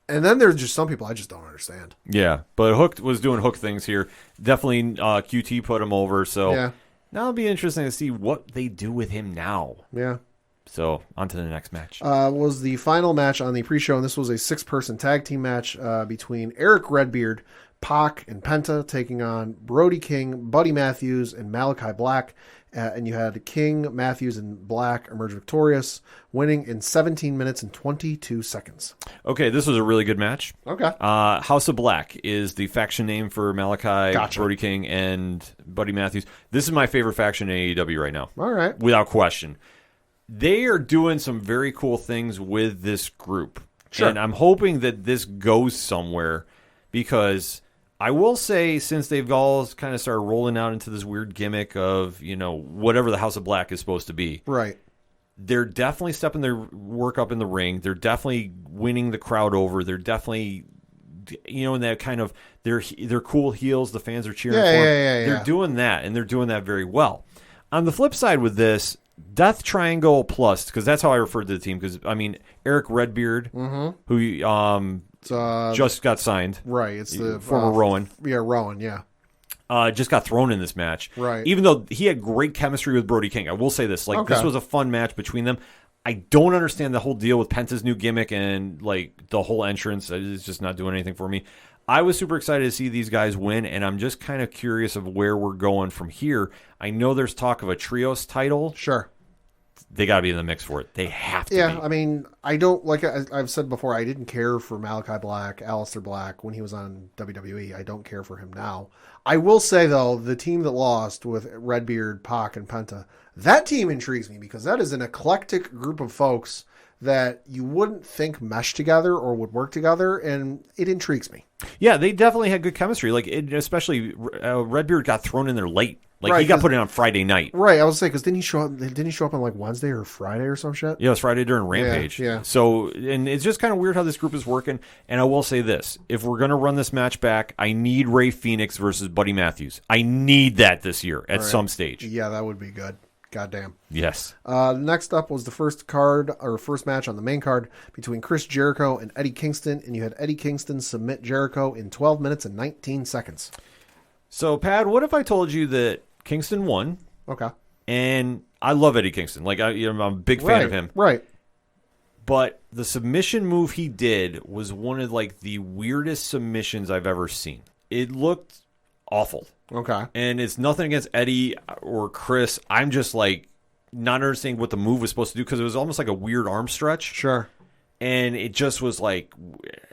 And then there's just some people I just don't understand.
Yeah, but Hook was doing Hook things here. Definitely QT put him over, so
Yeah.
now it'll be interesting to see what they do with him now.
Yeah.
So, on to the next match.
Was the final match on the pre-show, and this was a 6-person tag team match between Eric Redbeard, Pac, and Penta taking on Brody King, Buddy Matthews, and Malachi Black. And you had King, Matthews, and Black emerge victorious, winning in 17 minutes and 22 seconds.
Okay, this was a really good match.
Okay.
House of Black is the faction name for Malachi,
Gotcha.
Brody King, and Buddy Matthews. This is my favorite faction in AEW right now.
All right.
Without question. They are doing some very cool things with this group.
Sure.
And I'm hoping that this goes somewhere because I will say since they've all kind of started rolling out into this weird gimmick of, whatever the House of Black is supposed to be.
Right.
They're definitely stepping their work up in the ring. They're definitely winning the crowd over. They're definitely, in that kind of, they're cool heels. The fans are cheering for them. They're doing that, and they're doing that very well. On the flip side with this, Death Triangle Plus, because that's how I referred to the team, because, Eric Redbeard, who just got signed.
Right. It's the
former Rowan.
Yeah, Rowan, yeah.
Just got thrown in this match.
Right.
Even though he had great chemistry with Brody King. I will say this. This was a fun match between them. I don't understand the whole deal with Penta's new gimmick and, the whole entrance. It's just not doing anything for me. I was super excited to see these guys win, and I'm just kind of curious of where we're going from here. I know there's talk of a trios title.
Sure.
They got to be in the mix for it. They have to be.
Yeah, I don't, like I've said before, I didn't care for Malachi Black, Aleister Black, when he was on WWE. I don't care for him now. I will say, though, the team that lost with Redbeard, Pac, and Penta, that team intrigues me because that is an eclectic group of folks that you wouldn't think mesh together or would work together, and it intrigues me.
Yeah, they definitely had good chemistry. Especially Redbeard got thrown in there late.
Right,
he got put in on Friday night.
Right, I was saying, because didn't he show up on Wednesday or Friday or some shit?
Yeah, it was Friday during Rampage.
Yeah.
So, and it's just kind of weird how this group is working. And I will say this. If we're going to run this match back, I need Ray Phoenix versus Buddy Matthews. I need that this year at some stage.
Yeah, that would be good. Goddamn.
Yes.
Next up was the first match on the main card between Chris Jericho and Eddie Kingston, and you had Eddie Kingston submit Jericho in 12 minutes and 19 seconds.
So, Pat, what if I told you that Kingston won?
Okay.
And I love Eddie Kingston. I'm a big fan of him.
Right.
But the submission move he did was one of the weirdest submissions I've ever seen. It looked awful.
Okay.
And it's nothing against Eddie or Chris. I'm just not understanding what the move was supposed to do because it was almost like a weird arm stretch.
Sure.
And it just was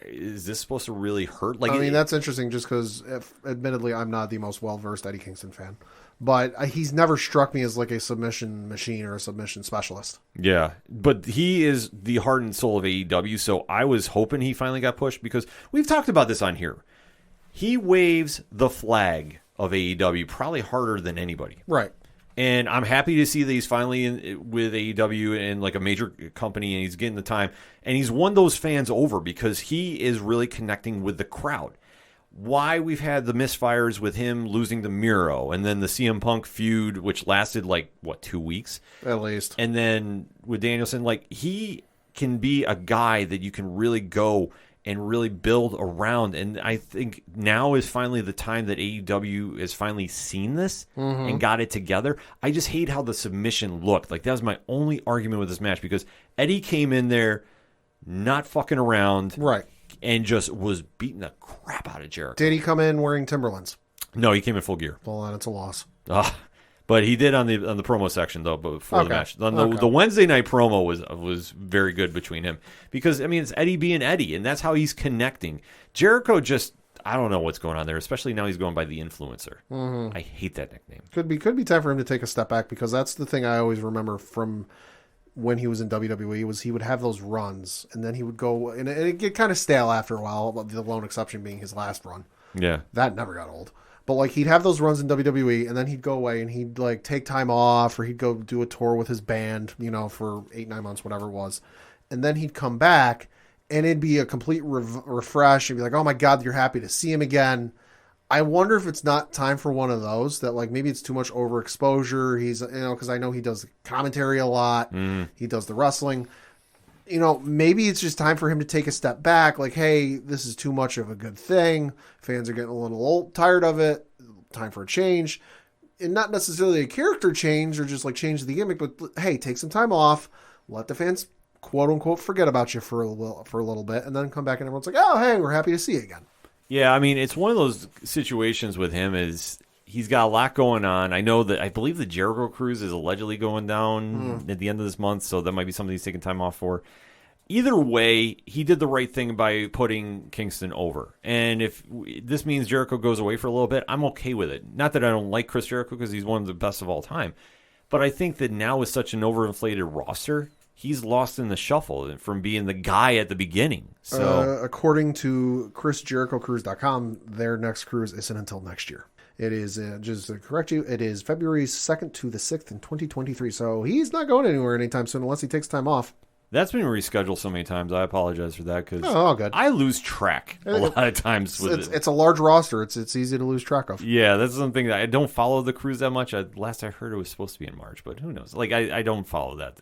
is this supposed to really hurt?
That's interesting just because, admittedly, I'm not the most well-versed Eddie Kingston fan. But he's never struck me as a submission machine or a submission specialist.
Yeah, but he is the heart and soul of AEW, so I was hoping he finally got pushed because we've talked about this on here. He waves the flag of AEW probably harder than anybody.
Right.
And I'm happy to see that he's finally with AEW and a major company and he's getting the time. And he's won those fans over because he is really connecting with the crowd. Why we've had the misfires with him losing to Miro and then the CM Punk feud, which lasted 2 weeks?
At least.
And then with Danielson, he can be a guy that you can really go and really build around. And I think now is finally the time that AEW has finally seen this and got it together. I just hate how the submission looked. That was my only argument with this match because Eddie came in there not fucking around.
Right.
And just was beating the crap out of Jericho.
Did he come in wearing Timberlands?
No, he came in full gear.
Well, then it's a loss.
But he did on the promo section though before the match. The Wednesday night promo was very good between him because it's Eddie being Eddie, and that's how he's connecting. Jericho just I don't know what's going on there, especially now he's going by the influencer. I hate that nickname. Could be
time for him to take a step back because that's the thing I always remember from when he was in WWE was he would have those runs and then he would go and it get kind of stale after a while. The lone exception being his last run.
Yeah,
that never got old. But he'd have those runs in WWE and then he'd go away and he'd take time off or he'd go do a tour with his band, for 8-9 months, whatever it was. And then he'd come back and it'd be a complete refresh. It'd be like, oh my God, you're happy to see him again. I wonder if it's not time for one of those that maybe it's too much overexposure. He's, because I know he does commentary a lot. He does the wrestling. maybe it's just time for him to take a step back. Like, hey, this is too much of a good thing. Fans are getting a little tired of it. Time for a change. And not necessarily a character change or just like change the gimmick, but hey, take some time off. Let the fans, quote unquote, forget about you for a little bit, and then come back and everyone's like, oh, hey, we're happy to see you again.
Yeah, I mean, it's one of those situations with him is he's got a lot going on. I believe the Jericho cruise is allegedly going down at the end of this month, so that might be something he's taking time off for. Either way, he did the right thing by putting Kingston over. And if this means Jericho goes away for a little bit, I'm okay with it. Not that I don't like Chris Jericho because he's one of the best of all time. But I think that now with such an overinflated roster, he's lost in the shuffle from being the guy at the beginning. So,
according to ChrisJerichoCruise.com, their next cruise isn't until next year. It is, just to correct you, it is February 2nd to the 6th in 2023. So he's not going anywhere anytime soon unless he takes time off.
That's been rescheduled so many times. I apologize for that because
good.
I lose track a lot of times with it.
It's a large roster. It's easy to lose track of.
Yeah, that's something that I don't follow the cruise that much. Last I heard it was supposed to be in March, but who knows? Like I don't follow that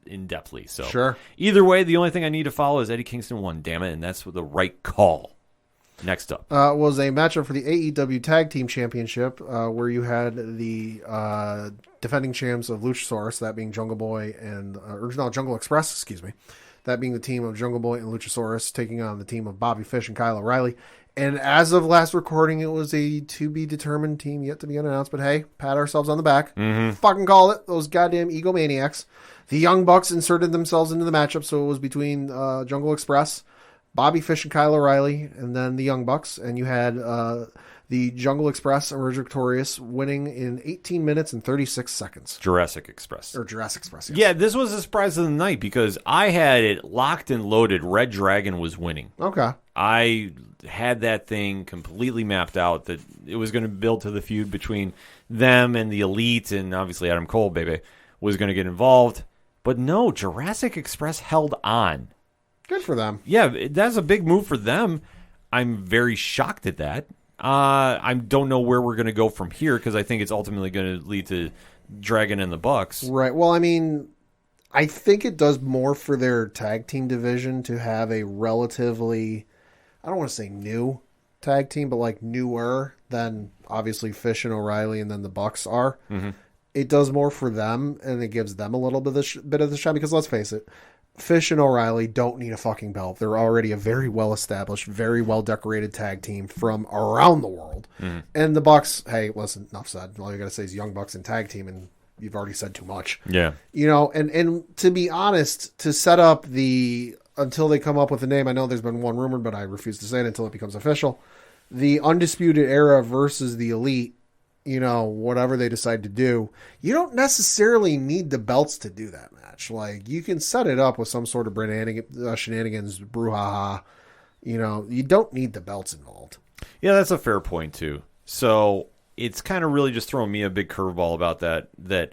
in-depthly. So
sure.
Either way, the only thing I need to follow is Eddie Kingston won, damn it, and that's the right call. Next up
was a matchup for the AEW Tag Team Championship where you had the defending champs of Luchasaurus, that being Jungle Boy and Jungle Express, excuse me, that being the team of Jungle Boy and Luchasaurus taking on the team of Bobby Fish and Kyle O'Reilly. And as of last recording, it was a to-be-determined team yet to be announced. But hey, pat ourselves on the back. Fucking call it. Those goddamn egomaniacs. The Young Bucks inserted themselves into the matchup, so it was between Jungle Express, Bobby Fish and Kyle O'Reilly, and then the Young Bucks. And you had the Jungle Express emerge victorious, winning in 18 minutes and 36 seconds.
Jurassic Express.
Or Jurassic Express, yes.
Yeah, this was a surprise of the night because I had it locked and loaded. Red Dragon was winning.
Okay.
I had that thing completely mapped out that it was going to build to the feud between them and the Elite, and obviously Adam Cole, baby, was going to get involved. But no, Jurassic Express held on.
Good for them.
Yeah, that's a big move for them. I'm very shocked at that. I don't know where we're going to go from here because I think it's ultimately going to lead to Dragon and the Bucks.
Right. Well, I mean, I think it does more for their tag team division to have a relatively, I don't want to say new tag team, but like newer than obviously Fish and O'Reilly and then the Bucks are. Mm-hmm. It does more for them, and it gives them a little bit of the shine because let's face it, Fish and O'Reilly don't need a fucking belt. They're already a very well-established, very well-decorated tag team from around the world. Mm. And the Bucks, hey, listen, enough said. All you got to say is Young Bucks and tag team, and you've already said too much.
Yeah.
And to be honest, to set up until they come up with a name, I know there's been one rumored, but I refuse to say it until it becomes official, the Undisputed Era versus the Elite, whatever they decide to do, you don't necessarily need the belts to do that match. Like, you can set it up with some sort of shenanigans, brouhaha. You don't need the belts involved.
Yeah, that's a fair point, too. So, it's kind of really just throwing me a big curveball about that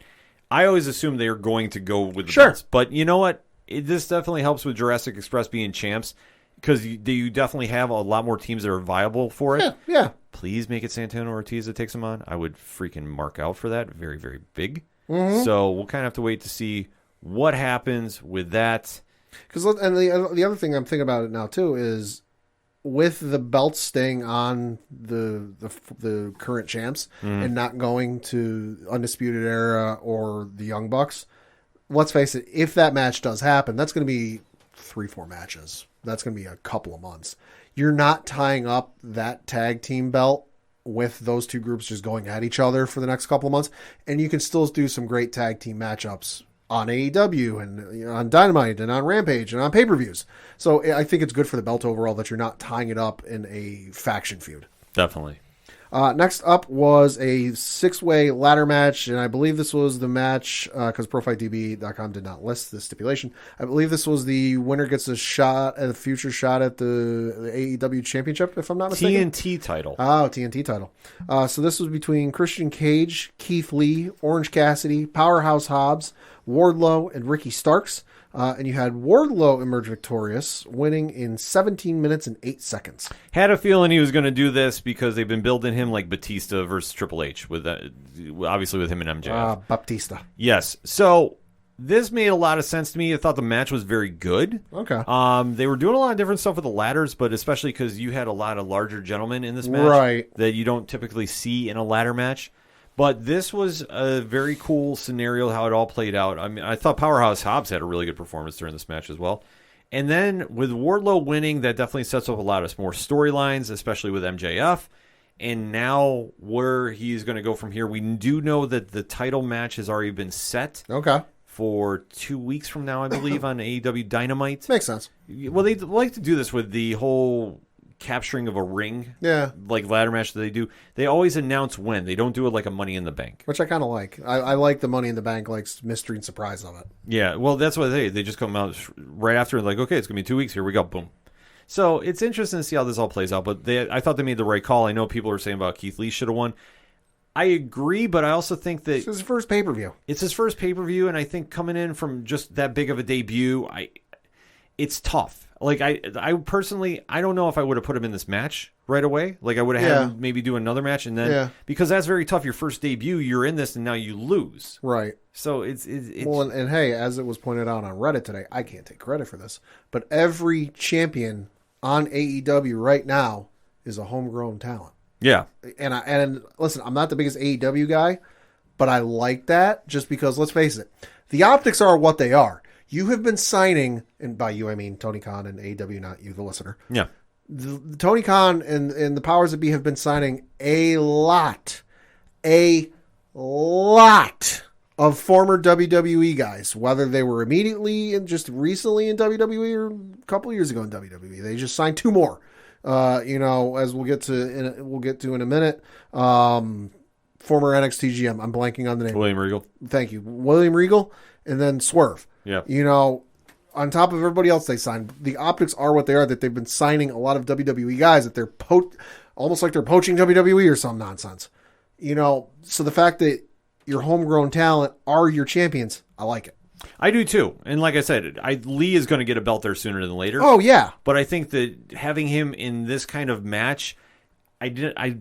I always assume they're going to go with the belts. But you know what? This definitely helps with Jurassic Express being champs because you definitely have a lot more teams that are viable for it.
Yeah.
Please make it Santana Ortiz that takes them on. I would freaking mark out for that. Very, very big. Mm-hmm. So we'll kind of have to wait to see what happens with that.
And the other thing I'm thinking about it now too is with the belts staying on the current champs and not going to Undisputed Era or the Young Bucks. Let's face it, if that match does happen, that's going to be 3-4 matches. That's going to be a couple of months. You're not tying up that tag team belt with those two groups just going at each other for the next couple of months. And you can still do some great tag team matchups on AEW and on Dynamite and on Rampage and on pay-per-views. So I think it's good for the belt overall that you're not tying it up in a faction feud.
Definitely.
Next up was a 6-way ladder match, and I believe this was the match, because ProFightDB.com did not list this stipulation. I believe this was the winner gets a future shot at the AEW Championship, if I'm not mistaken.
TNT title.
Oh, TNT title. So this was between Christian Cage, Keith Lee, Orange Cassidy, Powerhouse Hobbs, Wardlow, and Ricky Starks. And you had Wardlow emerge victorious, winning in 17 minutes and 8 seconds.
Had a feeling he was going to do this because they've been building him like Batista versus Triple H, with obviously with him and MJF.
Baptista.
Yes. So This made a lot of sense to me. I thought the match was very good.
Okay.
They were doing a lot of different stuff with the ladders, but especially because you had a lot of larger gentlemen in this match
Right.
that you don't typically see in a ladder match. But this was a very cool scenario, how it all played out. I mean, I thought Powerhouse Hobbs had a really good performance during this match as well. And then with Wardlow winning, that definitely sets up a lot of more storylines, especially with MJF. And now where he's going to go from here, we do know that the title match has already been set.
Okay.
For 2 weeks from now, I believe, on AEW Dynamite.
Makes sense.
Well, they like to do this with the whole capturing of a ring,
Yeah.
like ladder match that they do. They always announce when. They don't do it like a Money in the Bank.
Which I kind of like. I like the Money in the Bank, like mystery and surprise of it.
Yeah, well, that's what they just come out right after, like, okay, it's going to be 2 weeks. Here we go. Boom. So it's interesting to see how this all plays out. But I thought they made the right call. I know people are saying about Keith Lee should have won. I agree, but I also think that
This is his first pay-per-view.
it's his first pay-per-view, and I think coming in from just that big of a debut, it's tough. Like, I personally, I don't know if I would have put him in this match right away. Like, I would have had him maybe do another match, and then, because that's very tough. Your first debut, you're in this, and now you lose.
Right.
So it's
Well, and hey, as it was pointed out on Reddit today, I can't take credit for this, but every champion on AEW right now is a homegrown talent.
yeah.
And listen, I'm not the biggest AEW guy, but I like that just because, let's face it, the optics are what they are. You have been signing, and by you I mean Tony Khan and AEW, not you, the listener.
Yeah.
The Tony Khan and the powers that be have been signing a lot of former WWE guys, whether they were immediately and just recently in WWE or a couple years ago in WWE. They just signed 2 more. As we'll get to in a minute. Former NXT GM. I'm blanking on the name.
William Regal.
Thank you. William Regal, and then Swerve.
Yeah.
On top of everybody else they signed, the optics are what they are, that they've been signing a lot of WWE guys that they're almost like they're poaching WWE or some nonsense. So the fact that your homegrown talent are your champions, I like it.
I do too. And like I said, Lee is going to get a belt there sooner than later.
Oh, yeah.
But I think that having him in this kind of match, I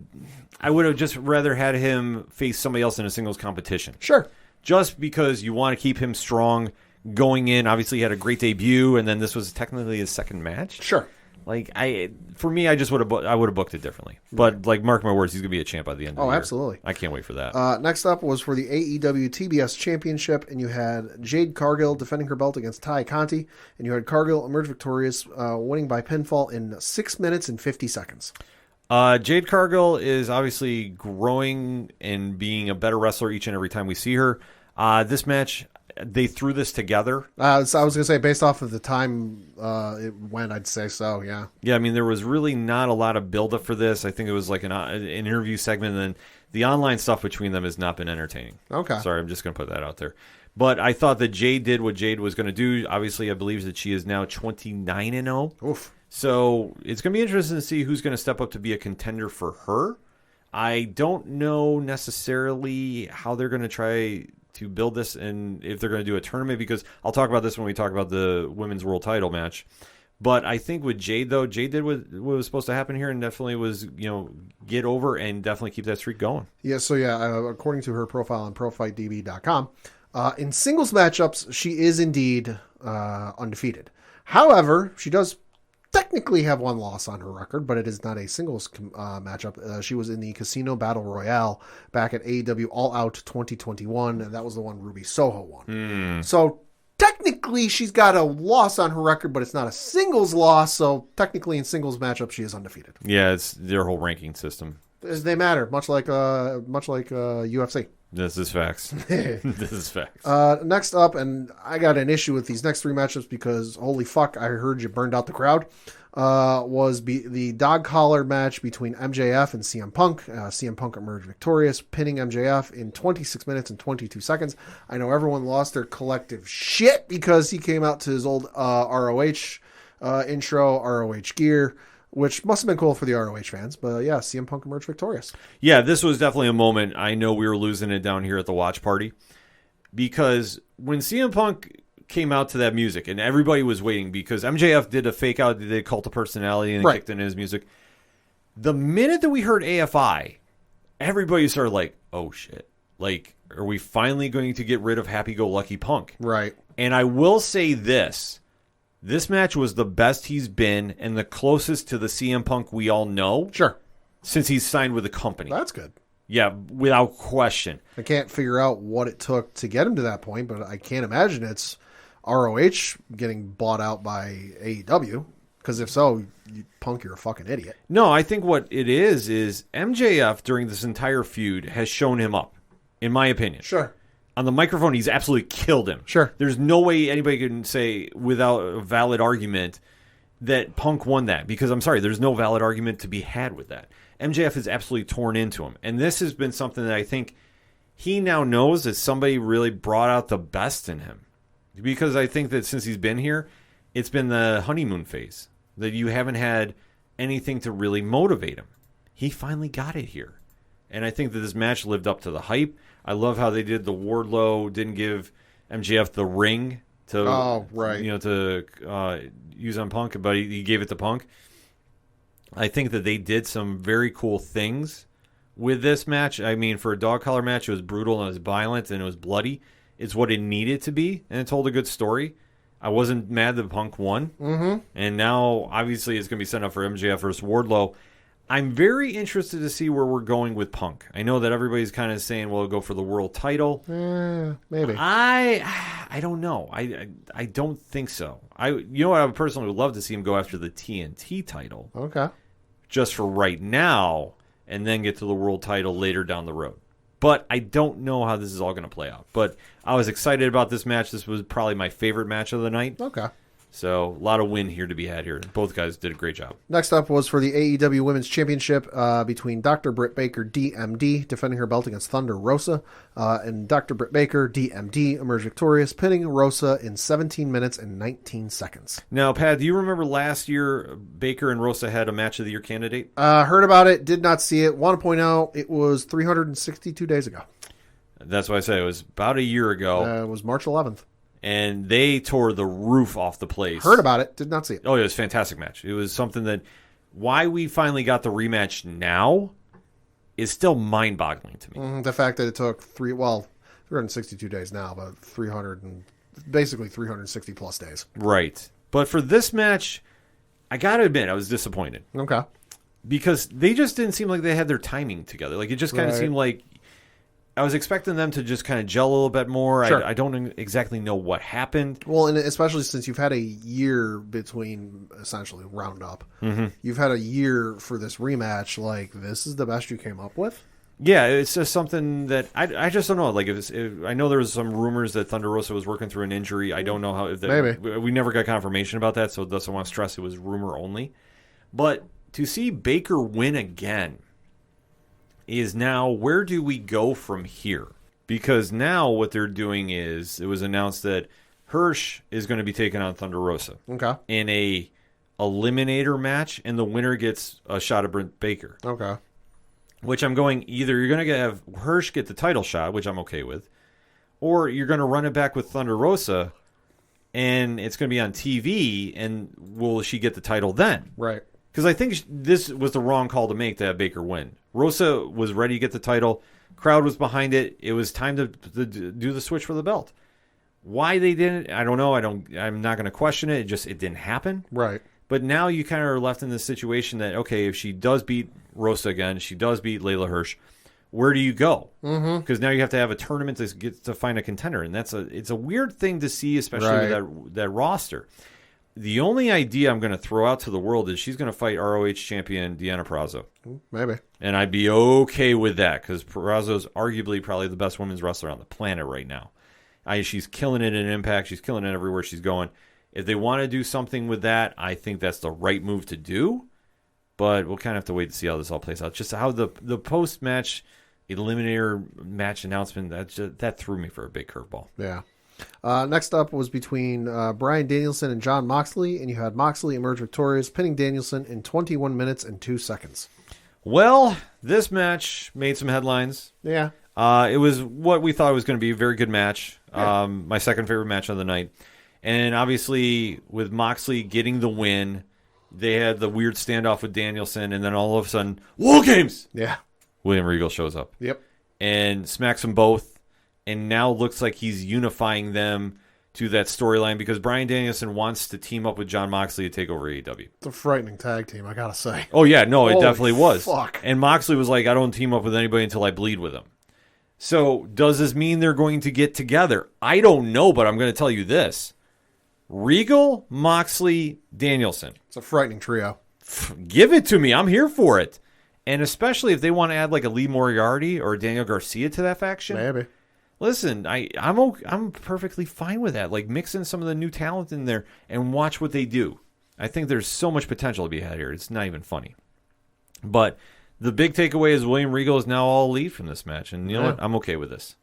would have just rather had him face somebody else in a singles competition.
Sure.
Just because you want to keep him strong going in. Obviously, he had a great debut, and then this was technically his second match.
Sure.
Like, for me, I just would have booked it differently. But, like, mark my words, he's going to be a champ by the end of the year.
Absolutely.
I can't wait for that.
Next up was for the Aew Tbs Championship, and you had Jade Cargill defending her belt against Ty Conti, and you had Cargill emerge victorious, winning by pinfall in 6 minutes and 50 seconds.
Jade Cargill is obviously growing and being a better wrestler each and every time we see her. This match, they threw this together.
So I was going to say, based off of the time it went, I'd say so, yeah.
Yeah, I mean, there was really not a lot of build-up for this. I think it was like an interview segment, and then the online stuff between them has not been entertaining.
Okay.
Sorry, I'm just going to put that out there. But I thought that Jade did what Jade was going to do. Obviously, I believe that she is now 29-0.
Oof.
So it's going to be interesting to see who's going to step up to be a contender for her. I don't know necessarily how they're going to try to build this and if they're going to do a tournament, because I'll talk about this when we talk about the women's world title match. But I think with Jade, though, Jade did what was supposed to happen here and definitely was, get over and definitely keep that streak going.
Yeah, so according to her profile on ProFightDB.com, in singles matchups, she is indeed undefeated. However, she does technically have 1 loss on her record, but it is not a singles matchup. She was in the Casino Battle Royale back at AEW All Out 2021, and that was the one Ruby Soho won. So technically she's got a loss on her record, but it's not a singles loss, so technically in singles matchups she is undefeated.
Yeah, it's their whole ranking system.
They matter, much like UFC.
This is facts. This is facts.
Next up, and I got an issue with these next 3 matchups because, holy fuck, I heard you burned out the crowd, was the dog collar match between MJF and CM Punk. CM Punk emerged victorious, pinning MJF in 26 minutes and 22 seconds. I know everyone lost their collective shit because he came out to his old ROH intro, ROH gear, which must have been cool for the ROH fans. But yeah, CM Punk emerged victorious.
Yeah, this was definitely a moment. I know we were losing it down here at the watch party because when CM Punk came out to that music and everybody was waiting because MJF did a fake out, they did Cult of Personality and kicked in his music. The minute that we heard AFI, everybody started like, oh shit. Like, are we finally going to get rid of happy-go-lucky Punk?
Right.
And I will say this. This match was the best he's been and the closest to the CM Punk we all know
Sure.
since he's signed with the company.
That's good.
Yeah, without question.
I can't figure out what it took to get him to that point, but I can't imagine it's ROH getting bought out by AEW. Because if so, Punk, you're a fucking idiot.
No, I think what it is MJF during this entire feud has shown him up, in my opinion.
Sure.
On the microphone, he's absolutely killed him.
Sure.
There's no way anybody can say without a valid argument that Punk won that. Because I'm sorry, there's no valid argument to be had with that. MJF is absolutely torn into him. And this has been something that I think he now knows that somebody really brought out the best in him. Because I think that since he's been here, it's been the honeymoon phase. That you haven't had anything to really motivate him. He finally got it here. And I think that this match lived up to the hype. I love how they did the Wardlow didn't give MJF the ring to use on Punk, but he gave it to Punk. I think that they did some very cool things with this match. I mean, for a dog collar match, it was brutal and it was violent and it was bloody. It's what it needed to be, and it told a good story. I wasn't mad that Punk won. Mm-hmm. And now, obviously, it's going to be sent up for MJF versus Wardlow. I'm very interested to see where we're going with Punk. I know that everybody's kind of saying, well, go for the world title.
Maybe.
I don't know. I don't think so. I would personally love to see him go after the TNT title.
Okay.
Just for right now, and then get to the world title later down the road. But I don't know how this is all going to play out. But I was excited about this match. This was probably my favorite match of the night.
Okay.
So a lot of win here to be had here. Both guys did a great job.
Next up was for the AEW Women's Championship between Dr. Britt Baker, DMD, defending her belt against Thunder Rosa. And Dr. Britt Baker, DMD, emerged victorious, pinning Rosa in 17 minutes and 19 seconds.
Now, Pat, do you remember last year Baker and Rosa had a Match of the Year candidate?
Heard about it, did not see it. Want to point out it was 362 days ago.
That's why I say it was about a year ago.
It was March 11th.
And they tore the roof off the place.
Heard about it, did not see it.
Oh, it was a fantastic match. It was something that why we finally got the rematch now is still mind-boggling to me.
The fact that it took 362 days now, but 360 plus days.
Right. But for this match, I got to admit, I was disappointed.
Okay.
Because they just didn't seem like they had their timing together. Like, it just kind of seemed like I was expecting them to just kind of gel a little bit more.
Sure.
I don't exactly know what happened.
Well, and especially since you've had a year between, essentially, round up. Mm-hmm. You've had a year for this rematch. Like, this is the best you came up with?
Yeah, it's just something that I just don't know. Like, I know there was some rumors that Thunder Rosa was working through an injury. I don't know how.
Maybe.
We never got confirmation about that, so that's why I want to stress it was rumor only. But to see Baker win again is now, where do we go from here? Because now what they're doing is, it was announced that Hirsch is going to be taking on Thunder Rosa in a eliminator match, and the winner gets a shot at Britt Baker.
Okay.
Which I'm going, either you're going to have Hirsch get the title shot, which I'm okay with, or you're going to run it back with Thunder Rosa, and it's going to be on TV, and will she get the title then?
Right.
Because I think this was the wrong call to make to have Baker win. Rosa was ready to get the title. Crowd was behind it. It was time to do the switch for the belt. Why they didn't, I don't know. I'm not going to question it. It didn't happen.
Right.
But now you kind of are left in this situation that, okay, if she does beat Rosa again, she does beat Leila Hirsch, where do you go? Because now you have to have a tournament to get to find a contender, and it's a weird thing to see, especially with that roster. The only idea I'm going to throw out to the world is she's going to fight ROH champion Deonna Purrazzo.
Maybe.
And I'd be okay with that, because Purrazzo's arguably probably the best women's wrestler on the planet right now. She's killing it in Impact. She's killing it everywhere she's going. If they want to do something with that, I think that's the right move to do. But we'll kind of have to wait to see how this all plays out. Just how the post-match eliminator match announcement, that threw me for a big curveball.
Yeah. Next up was between Bryan Danielson and Jon Moxley, and you had Moxley emerge victorious, pinning Danielson in 21 minutes and 2 seconds.
Well, this match made some headlines.
Yeah.
It was what we thought it was going to be, a very good match. Yeah. My second favorite match of the night. And obviously, with Moxley getting the win, they had the weird standoff with Danielson, and then all of a sudden, War Games!
Yeah.
William Regal shows up.
Yep.
and smacks them both, and now looks like he's unifying them to that storyline because Bryan Danielson wants to team up with Jon Moxley to take over AEW.
It's a frightening tag team, I gotta say.
Oh, yeah, no, it
Holy
definitely was.
fuck.
And Moxley was like, I don't team up with anybody until I bleed with him. So does this mean they're going to get together? I don't know, but I'm going to tell you this. Regal, Moxley, Danielson.
It's a frightening trio.
Give it to me. I'm here for it. And especially if they want to add like a Lee Moriarty or Daniel Garcia to that faction.
Maybe.
Listen, I'm perfectly fine with that. Like, mix in some of the new talent in there and watch what they do. I think there's so much potential to be had here. It's not even funny. But the big takeaway is William Regal is now all elite from this match. And you know what? I'm okay with this.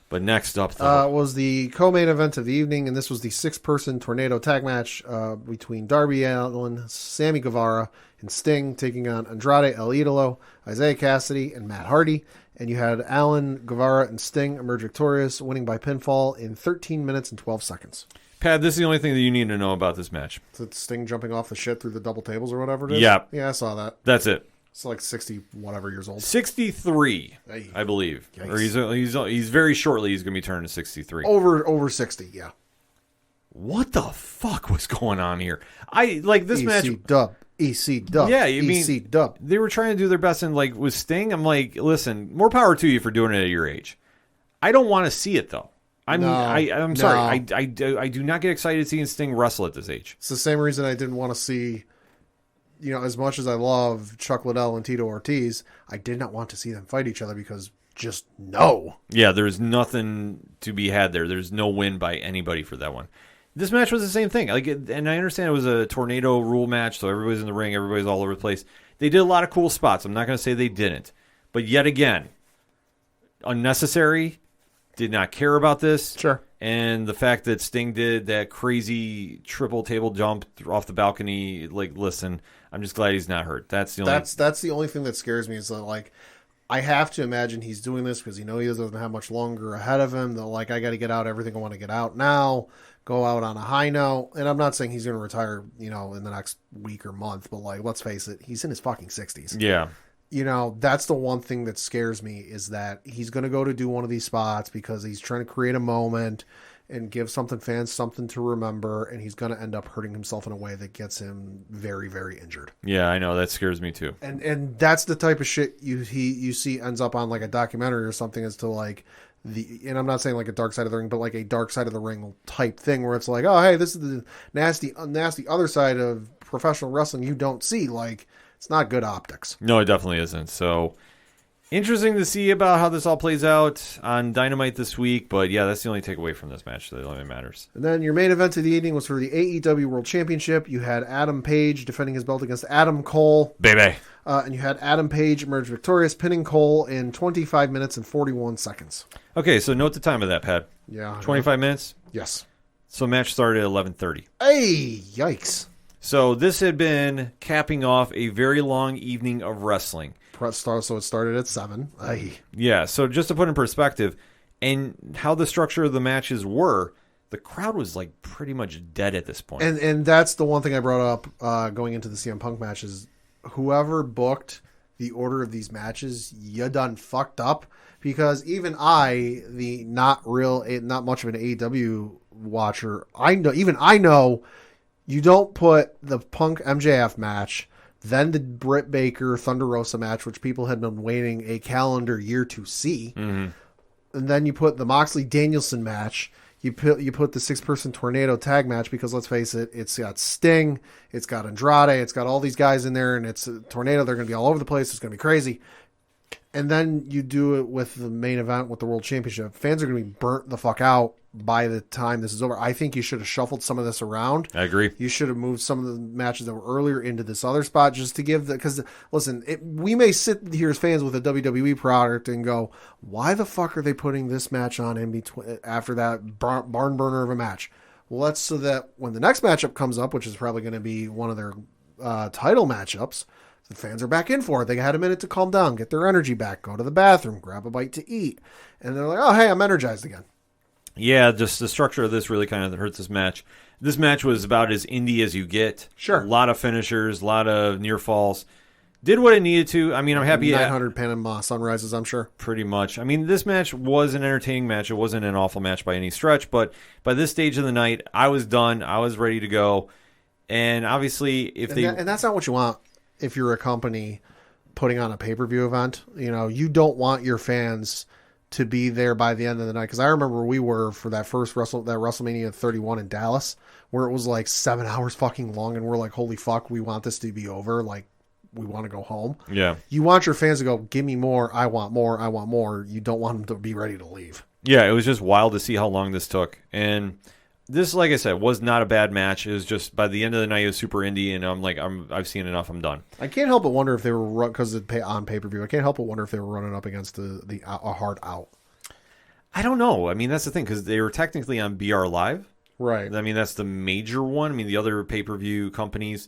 But next up, though.
Was the co-main event of the evening, and this was the 6-person tornado tag match between Darby Allin, Sammy Guevara, and Sting, taking on Andrade El Idolo, Isaiah Cassidy, and Matt Hardy. And you had Allin, Guevara, and Sting emerge victorious, winning by pinfall in 13 minutes and 12 seconds.
Pat, this is the only thing that you need to know about this match.
Is it Sting jumping off the shit through the double tables or whatever it is?
Yep.
Yeah, I saw that.
That's it.
It's like 60-whatever years old.
63,
Hey.
I believe.
Yikes.
Or he's very shortly, he's going to be turning 63.
Over 60, yeah.
What the fuck was going on here? I like this match.
EC dub.
Yeah, you mean
EC dub.
they were trying to do their best, and like with Sting, I'm like, listen, more power to you for doing it at your age. I don't want to see it though. I'm sorry. I do not get excited seeing Sting wrestle at this age.
It's the same reason I didn't want to see, as much as I love Chuck Liddell and Tito Ortiz, I did not want to see them fight each other because just no.
Yeah, there's nothing to be had there. There's no win by anybody for that one. This match was the same thing. And I understand it was a tornado rule match, so everybody's in the ring, everybody's all over the place. They did a lot of cool spots. I'm not going to say they didn't. But yet again, unnecessary, did not care about this.
Sure.
And the fact that Sting did that crazy triple table jump off the balcony, like, listen, I'm just glad he's not hurt. That's the only
thing that scares me is that, like, I have to imagine he's doing this because he doesn't have much longer ahead of him. That, like, I got to get out everything I want to get out now, go out on a high note. And I'm not saying he's going to retire, in the next week or month, but, like, let's face it, he's in his fucking 60s.
Yeah.
That's the one thing that scares me is that he's going to go to do one of these spots because he's trying to create a moment and give fans something to remember, and he's going to end up hurting himself in a way that gets him very, very injured.
Yeah, I know. That scares me too.
And that's the type of shit you see ends up on like a documentary or something as to like and I'm not saying like a dark side of the ring, but like a dark side of the ring type thing where it's like, oh, hey, this is the nasty other side of professional wrestling you don't see. Like, it's not good optics.
No, it definitely isn't. So interesting to see about how this all plays out on Dynamite this week. But yeah, that's the only takeaway from this match that only matters.
And then your main event of the evening was for the AEW World Championship. You had Adam Page defending his belt against Adam Cole.
Baby.
And you had Adam Page emerge victorious, pinning Cole in 25 minutes and 41 seconds.
Okay, so note the time of that, Pat.
Yeah.
25 minutes?
Yes.
So match started at 11:30.
Hey, yikes.
So this had been capping off a very long evening of wrestling.
So it started at 7. Ay.
Yeah, so just to put in perspective, and how the structure of the matches were, the crowd was like pretty much dead at this point.
And that's the one thing I brought up going into the CM Punk matches. Whoever booked the order of these matches, you done fucked up. Because even I, the not much of an AEW watcher, I know you don't put the Punk MJF match, then the Britt Baker Thunder Rosa match, which people had been waiting a calendar year to see. Mm-hmm. And then you put the Moxley Danielson match. You put the 6-person tornado tag match because let's face it, it's got Sting, it's got Andrade, it's got all these guys in there, and it's a tornado. They're going to be all over the place. It's going to be crazy. And then you do it with the main event with the World Championship. Fans are going to be burnt the fuck out by the time this is over. I think you should have shuffled some of this around.
I agree.
You should have moved some of the matches that were earlier into this other spot just to give because listen, we may sit here as fans with a WWE product and go, why the fuck are they putting this match on in between after that barn burner of a match? Well, that's so that when the next matchup comes up, which is probably going to be one of their title matchups, the fans are back in for it. They had a minute to calm down, get their energy back, go to the bathroom, grab a bite to eat, and they're like, oh, hey, I'm energized again.
Yeah, just the structure of this really kind of hurts this match. This match was about as indie as you get.
Sure.
A lot of finishers, a lot of near falls. Did what it needed to. I mean, I'm happy.
900 Panama Sunrises, I'm sure.
Pretty much. I mean, this match was an entertaining match. It wasn't an awful match by any stretch, but by this stage of the night, I was done. I was ready to go. And obviously, and
that's not what you want if you're a company putting on a pay-per-view event. You know, you don't want your fans to be there by the end of the night. Because I remember we were for that first WrestleMania 31 in Dallas, where it was like 7 hours fucking long, and we're like, holy fuck, we want this to be over. Like, we want to go home. Yeah. You want your fans to go, give me more. I want more. I want more. You don't want them to be ready to leave.
Yeah, it was just wild to see how long this took. And this, like I said, was not a bad match. It was just by the end of the night, it was super indie, and I'm like, I've seen enough. I'm done.
I can't help but wonder if they were because on pay-per-view. I can't help but wonder if they were running up against a hard out.
I don't know. I mean, that's the thing, because they were technically on BR Live.
Right.
I mean, that's the major one. I mean, the other pay-per-view companies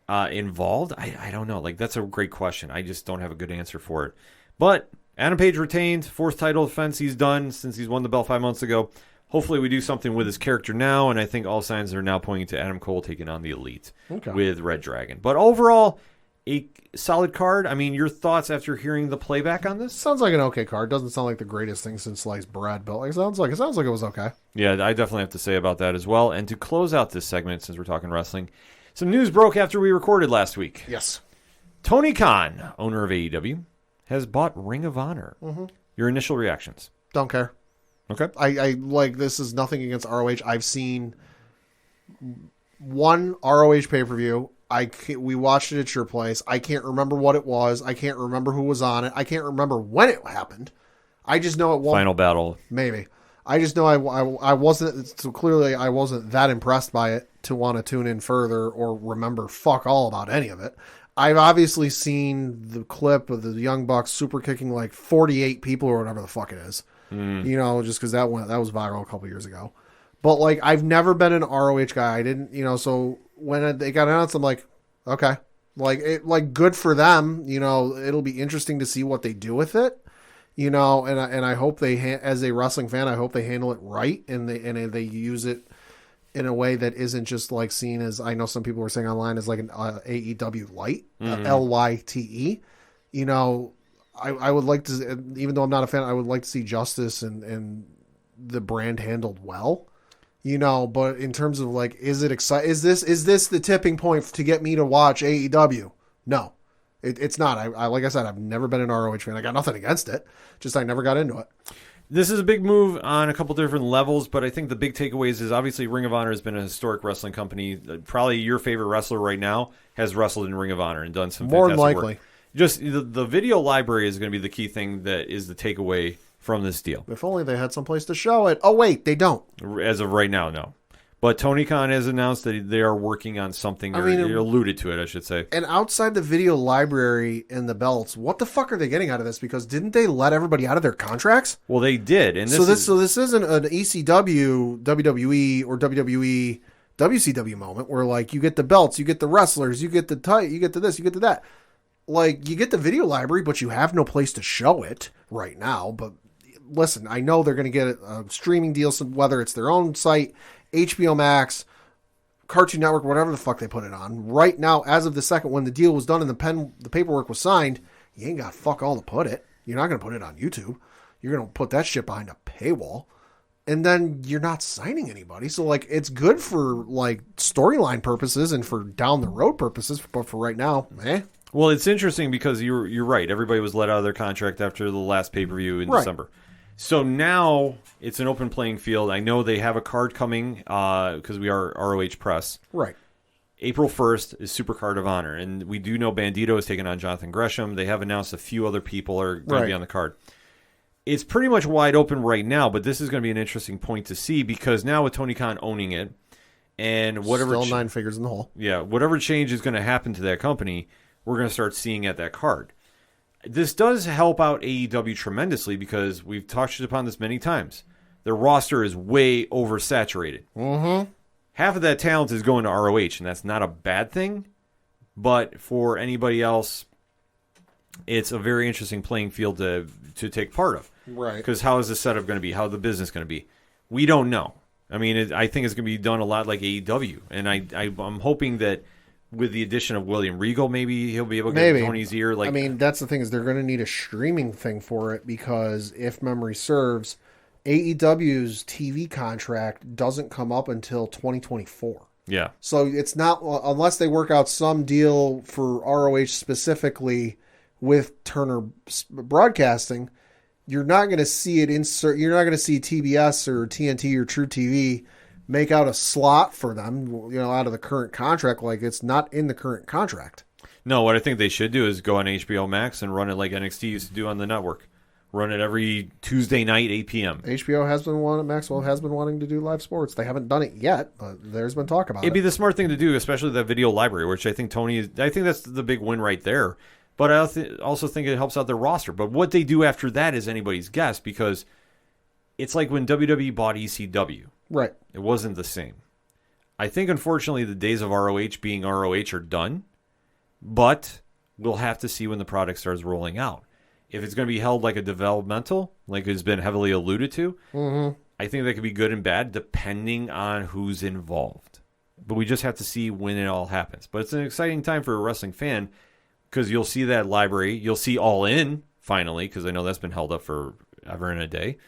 involved, I don't know. Like, that's a great question. I just don't have a good answer for it. But Adam Page retained, fourth title defense he's done since he's won the belt 5 months ago. Hopefully we do something with his character now, and I think all signs are now pointing to Adam Cole taking on the Elite with Red Dragon. But overall, a solid card. I mean, your thoughts after hearing the playback on this?
Sounds like an okay card. Doesn't sound like the greatest thing since sliced bread, but it sounds like it was okay.
Yeah, I definitely have to say about that as well. And to close out this segment, since we're talking wrestling, some news broke after we recorded last week.
Yes.
Tony Khan, owner of AEW, has bought Ring of Honor. Mm-hmm. Your initial reactions?
Don't care.
Okay.
I like, this is nothing against ROH. I've seen one ROH pay-per-view. We watched it at your place. I can't remember what it was. I can't remember who was on it. I can't remember when it happened. I just know it won't.
Final Battle.
Maybe. I just know I wasn't, so clearly I wasn't that impressed by it to want to tune in further or remember fuck all about any of it. I've obviously seen the clip of the Young Bucks super kicking like 48 people or whatever the fuck it is. You know, just because that was viral a couple years ago. But like, I've never been an ROH guy. I didn't, you know, so when they got announced, I'm like, okay, like good for them. You know, it'll be interesting to see what they do with it. You know, and I hope they, as a wrestling fan, I hope they handle it right and they use it in a way that isn't just like seen as, I know some people were saying online, as like an AEW light, LYTE. You know, I would like to, even though I'm not a fan, I would like to see justice and the brand handled well. You know, but in terms of like, is it exciting? Is this the tipping point to get me to watch AEW? No. It's not. I like I said, I've never been an ROH fan. I got nothing against it. Just I never got into it.
This is a big move on a couple different levels, but I think the big takeaways is obviously Ring of Honor has been a historic wrestling company. Probably your favorite wrestler right now has wrestled in Ring of Honor and done some
more
fantastic
than likely
work. Just the video library is going to be the key thing that is the takeaway from this deal.
If only they had someplace to show it. Oh, wait, they don't.
As of right now, no. But Tony Khan has announced that they are working on something, or alluded to it, I should say.
And outside the video library and the belts, what the fuck are they getting out of this? Because didn't they let everybody out of their contracts?
Well, they did. And
this isn't an ECW, WWE, or WWE, WCW moment where, like, you get the belts, you get the wrestlers, you get the you get the this, you get the that. Like, you get the video library, but you have no place to show it right now. But listen, I know they're going to get a streaming deal, whether it's their own site, HBO Max, Cartoon Network, whatever the fuck they put it on. Right now, as of the second, when the deal was done and the paperwork was signed, you ain't got fuck all to put it. You're not going to put it on YouTube. You're going to put that shit behind a paywall. And then you're not signing anybody. So, like, it's good for, like, storyline purposes and for down the road purposes. But for right now,
Well, it's interesting because you're right. Everybody was let out of their contract after the last pay-per-view in December. So now it's an open playing field. I know they have a card coming because we are ROH Press.
Right.
April 1st is Super Card of Honor. And we do know Bandito is taking on Jonathan Gresham. They have announced a few other people are going to be on the card. It's pretty much wide open right now, but this is going to be an interesting point to see because now with Tony Khan owning it and whatever...
Still 9 figures in the hole.
Yeah, whatever change is going to happen to that company, we're going to start seeing at that card. This does help out AEW tremendously because we've touched upon this many times. Their roster is way oversaturated.
Mm-hmm.
Half of that talent is going to ROH, and that's not a bad thing. But for anybody else, it's a very interesting playing field to take part of.
Right.
Because how is the setup going to be? How is the business going to be? We don't know. I mean, I think it's going to be done a lot like AEW. And I'm hoping that with the addition of William Regal, maybe he'll be able to get Tony's ear.
I mean, that's the thing is they're going to need a streaming thing for it because if memory serves, AEW's TV contract doesn't come up until 2024.
Yeah.
So it's not unless they work out some deal for ROH specifically with Turner Broadcasting, you're not going to see it insert. You're not going to see TBS or TNT or True TV make out a slot for them, out of the current contract. Like it's not in the current contract.
No, what I think they should do is go on HBO Max and run it like NXT used to do on the network. Run it every Tuesday night, 8 p.m.
HBO has been wanting, Maxwell has been wanting to do live sports. They haven't done it yet, but there's been talk about it.
It'd be the smart thing to do, especially that video library, which I think I think that's the big win right there. But I also think it helps out their roster. But what they do after that is anybody's guess because it's like when WWE bought ECW.
Right.
It wasn't the same. I think, unfortunately, the days of ROH being ROH are done. But we'll have to see when the product starts rolling out. If it's going to be held like a developmental, like has been heavily alluded to, I think that could be good and bad depending on who's involved. But we just have to see when it all happens. But it's an exciting time for a wrestling fan because you'll see that library. You'll see All In, finally, because I know that's been held up for ever and a day.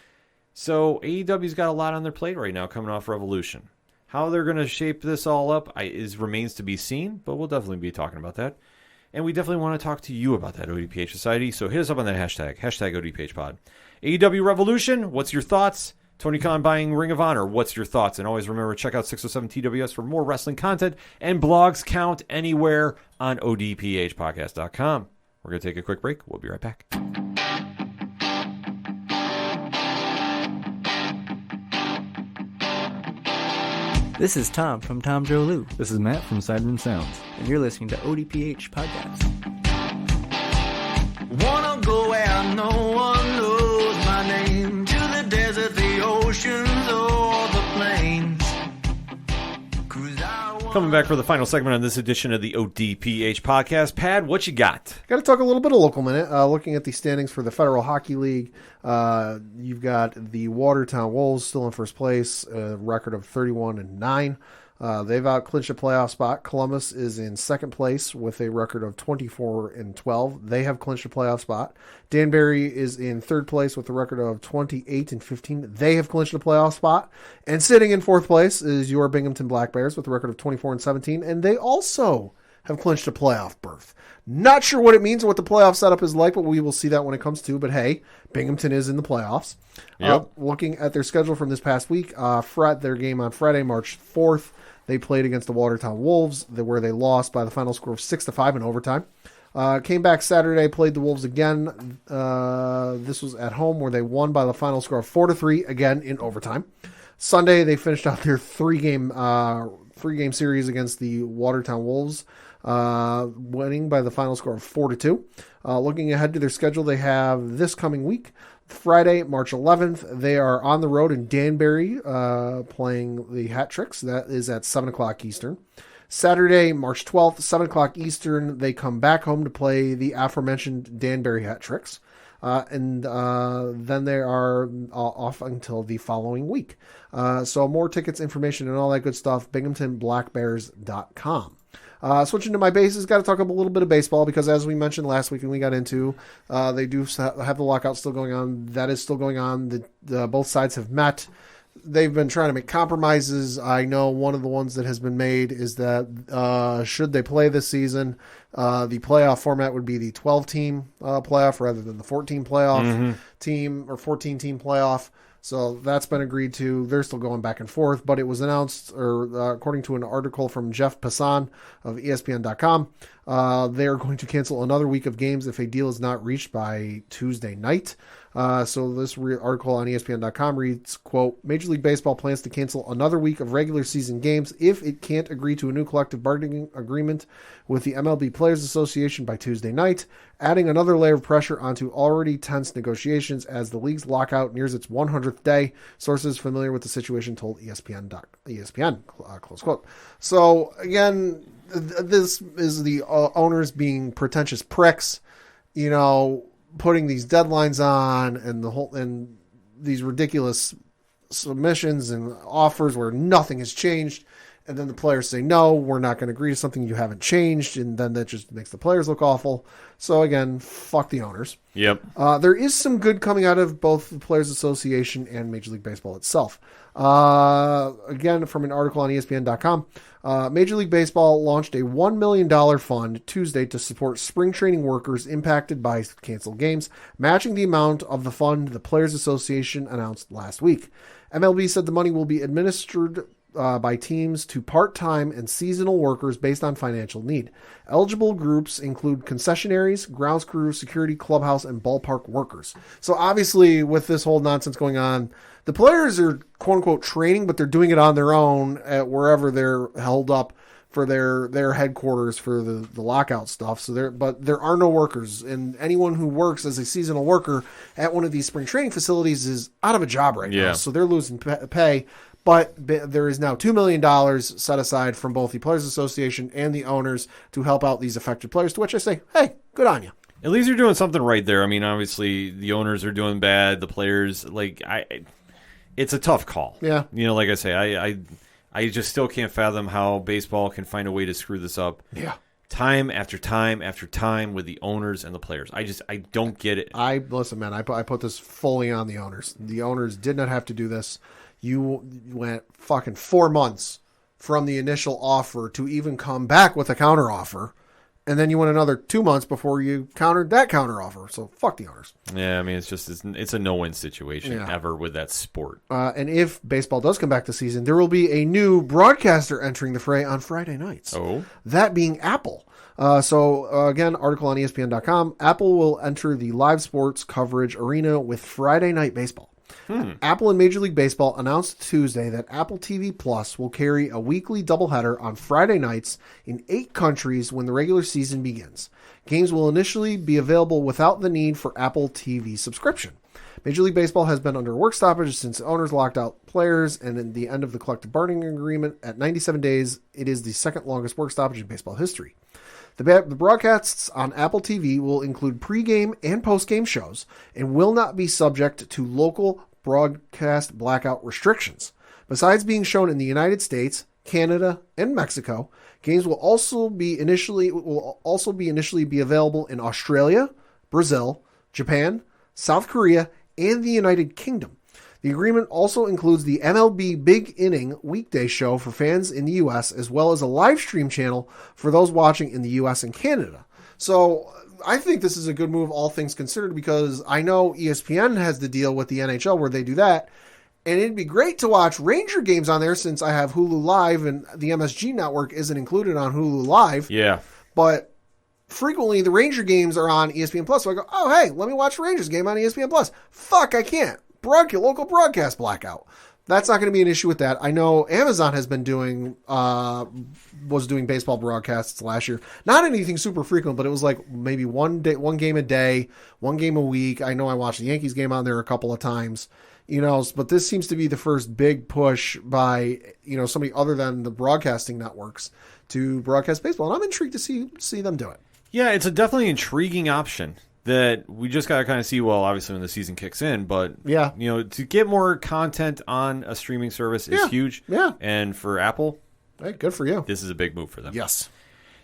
So AEW's got a lot on their plate right now coming off Revolution. How they're going to shape this all up remains to be seen, but we'll definitely be talking about that. And we definitely want to talk to you about that ODPH Society, so hit us up on that hashtag ODPHpod. AEW Revolution, what's your thoughts? Tony Khan buying Ring of Honor, what's your thoughts? And always remember, check out 607 TWS for more wrestling content and blogs count anywhere on odphpodcast.com. We're going to take a quick break. We'll be right back.
This is Tom from Tom Joe Lou,
This is Matt from Sidemen Sounds.
and you're listening to ODPH Podcast.
Wanna go where no one knows my name, to the desert, the oceans, or the plains. 'Cause I wanna
Coming back for the final segment on this edition of the ODPH podcast. Pad, what you got?
Got to talk a little bit of local minute. Looking at the standings for the Federal Hockey League, you've got the Watertown Wolves still in first place, a record of 31-9. They've out-clinched a playoff spot. Columbus is in second place with a record of 24-12. They have clinched a playoff spot. Danbury is in third place with a record of 28-15. They have clinched a playoff spot. And sitting in fourth place is your Binghamton Black Bears with a record of 24-17. And they also have clinched a playoff berth. Not sure what it means or what the playoff setup is like, but we will see that when it comes to. But hey, Binghamton is in the playoffs.
Yep.
Looking at their schedule from this past week, their game on Friday, March 4th, they played against the Watertown Wolves, where they lost by the final score of 6-5 in overtime. Came back Saturday, played the Wolves again. This was at home, where they won by the final score of 4-3, again in overtime. Sunday, they finished out their three-game series against the Watertown Wolves, winning by the final score of 4-2. Looking ahead to their schedule, they have this coming week, Friday, March 11th, they are on the road in Danbury playing the Hat Tricks. That is at 7 o'clock Eastern. Saturday, March 12th, 7 o'clock Eastern, they come back home to play the aforementioned Danbury Hat Tricks. And then they are off until the following week. So more tickets, information, and all that good stuff, BinghamtonBlackBears.com. Switching to my bases, got to talk a little bit of baseball because, as we mentioned last week and we got into, they do have the lockout still going on. That is still going on. Both sides have met. They've been trying to make compromises. I know one of the ones that has been made is that should they play this season, the playoff format would be the 12-team playoff rather than the 14 playoff team or 14-team playoff. So that's been agreed to. They're still going back and forth, but it was announced, or according to an article from Jeff Passan of ESPN.com, they are going to cancel another week of games if a deal is not reached by Tuesday night. So this article on ESPN.com reads, quote, Major League Baseball plans to cancel another week of regular season games if it can't agree to a new collective bargaining agreement with the MLB Players Association by Tuesday night, adding another layer of pressure onto already tense negotiations as the league's lockout nears its 100th day. Sources familiar with the situation told ESPN, close quote. So again, this is the owners being pretentious pricks, putting these deadlines on and these ridiculous submissions and offers where nothing has changed. and then the players say, no, we're not going to agree to something you haven't changed, and then that just makes the players look awful. So again, fuck the owners.
Yep.
There is some good coming out of both the Players Association and Major League Baseball itself. Again, from an article on ESPN.com, Major League Baseball launched a $1 million fund Tuesday to support spring training workers impacted by canceled games, matching the amount of the fund the Players Association announced last week. MLB said the money will be administered by teams to part-time and seasonal workers based on financial need. Eligible groups include concessionaries, grounds crew, security, clubhouse, and ballpark workers. So obviously, with this whole nonsense going on, the players are quote-unquote training, but they're doing it on their own at wherever they're held up for their headquarters for the lockout stuff. But there are no workers, and anyone who works as a seasonal worker at one of these spring training facilities is out of a job right now. So they're losing pay. But there is now $2 million set aside from both the Players Association and the owners to help out these affected players, to which I say, hey, good on you.
At least you're doing something right there. I mean, obviously, the owners are doing bad. The players, it's a tough call.
Yeah.
Like I say, I just still can't fathom how baseball can find a way to screw this up.
Yeah.
Time after time after time with the owners and the players. I don't get it.
Listen, man, I put this fully on the owners. The owners did not have to do this. You went fucking 4 months from the initial offer to even come back with a counter offer. And then you went another 2 months before you countered that counter offer. So fuck the owners.
Yeah, I mean, it's a no-win situation ever with that sport.
And if baseball does come back this season, there will be a new broadcaster entering the fray on Friday nights. Oh. That being Apple. Again, article on ESPN.com. Apple will enter the live sports coverage arena with Friday Night Baseball. Apple and Major League Baseball announced Tuesday that Apple TV Plus will carry a weekly doubleheader on Friday nights in 8 countries when the regular season begins. Games will initially be available without the need for Apple TV subscription. Major League Baseball has been under work stoppage since owners locked out players, and at the end of the collective bargaining agreement at 97 days, it is the second longest work stoppage in baseball history. The broadcasts on Apple TV will include pregame and postgame shows and will not be subject to local broadcast blackout restrictions. Besides being shown in the United States, Canada, and Mexico, games will also be initially be available in Australia, Brazil, Japan, South Korea, and the United Kingdom. The agreement also includes the MLB Big Inning weekday show for fans in the U.S., as well as a live stream channel for those watching in the U.S. and Canada. So I think this is a good move, all things considered, because I know ESPN has the deal with the NHL where they do that. And it'd be great to watch Ranger games on there since I have Hulu Live and the MSG network isn't included on Hulu Live.
Yeah.
But frequently the Ranger games are on ESPN Plus. So I go, oh, hey, let me watch Rangers game on ESPN Plus. Fuck, I can't. Local broadcast blackout. That's not going to be an issue with that. I know Amazon has been was doing baseball broadcasts last year. Not anything super frequent, but it was like maybe one game a day, one game a week. I know I watched the Yankees game on there a couple of times, but this seems to be the first big push by, somebody other than the broadcasting networks to broadcast baseball. And I'm intrigued to see them do it.
Yeah, it's a definitely intriguing option that we just got to kind of see, well, obviously when the season kicks in, but
yeah,
to get more content on a streaming service is huge.
Yeah.
And for Apple,
hey, good for you.
This is a big move for them.
Yes.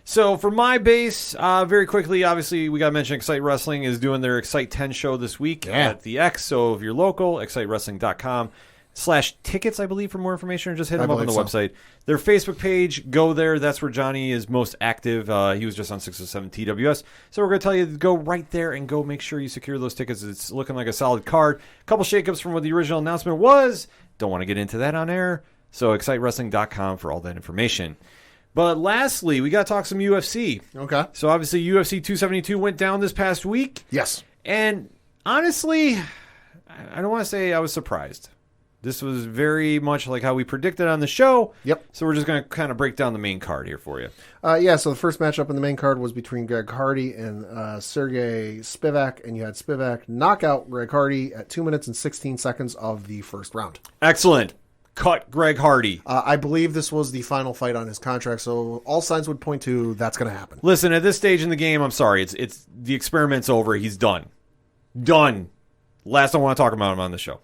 So for my base, very quickly, obviously we got to mention Excite Wrestling is doing their Excite 10 show this week at the X. So if you're local, excitewrestling.com/tickets, I believe, for more information, or just hit them up on the website. Their Facebook page, go there. That's where Johnny is most active. He was just on 607 TWS. So we're going to tell you to go right there and go make sure you secure those tickets. It's looking like a solid card. A couple shakeups from what the original announcement was. Don't want to get into that on air. So excitewrestling.com for all that information. But lastly, we got to talk some UFC.
Okay.
So obviously UFC 272 went down this past week.
Yes.
And honestly, I don't want to say I was surprised. This was very much like how we predicted on the show.
Yep.
So we're just going to kind of break down the main card here for you.
So the first matchup in the main card was between Greg Hardy and Sergey Spivak, and you had Spivak knock out Greg Hardy at 2 minutes and 16 seconds of the first round.
Excellent. Cut Greg Hardy.
I believe this was the final fight on his contract, so all signs would point to that's going to happen.
Listen, at this stage in the game, I'm sorry. It's the experiment's over. He's done. Done. Last I want to talk about him on the show.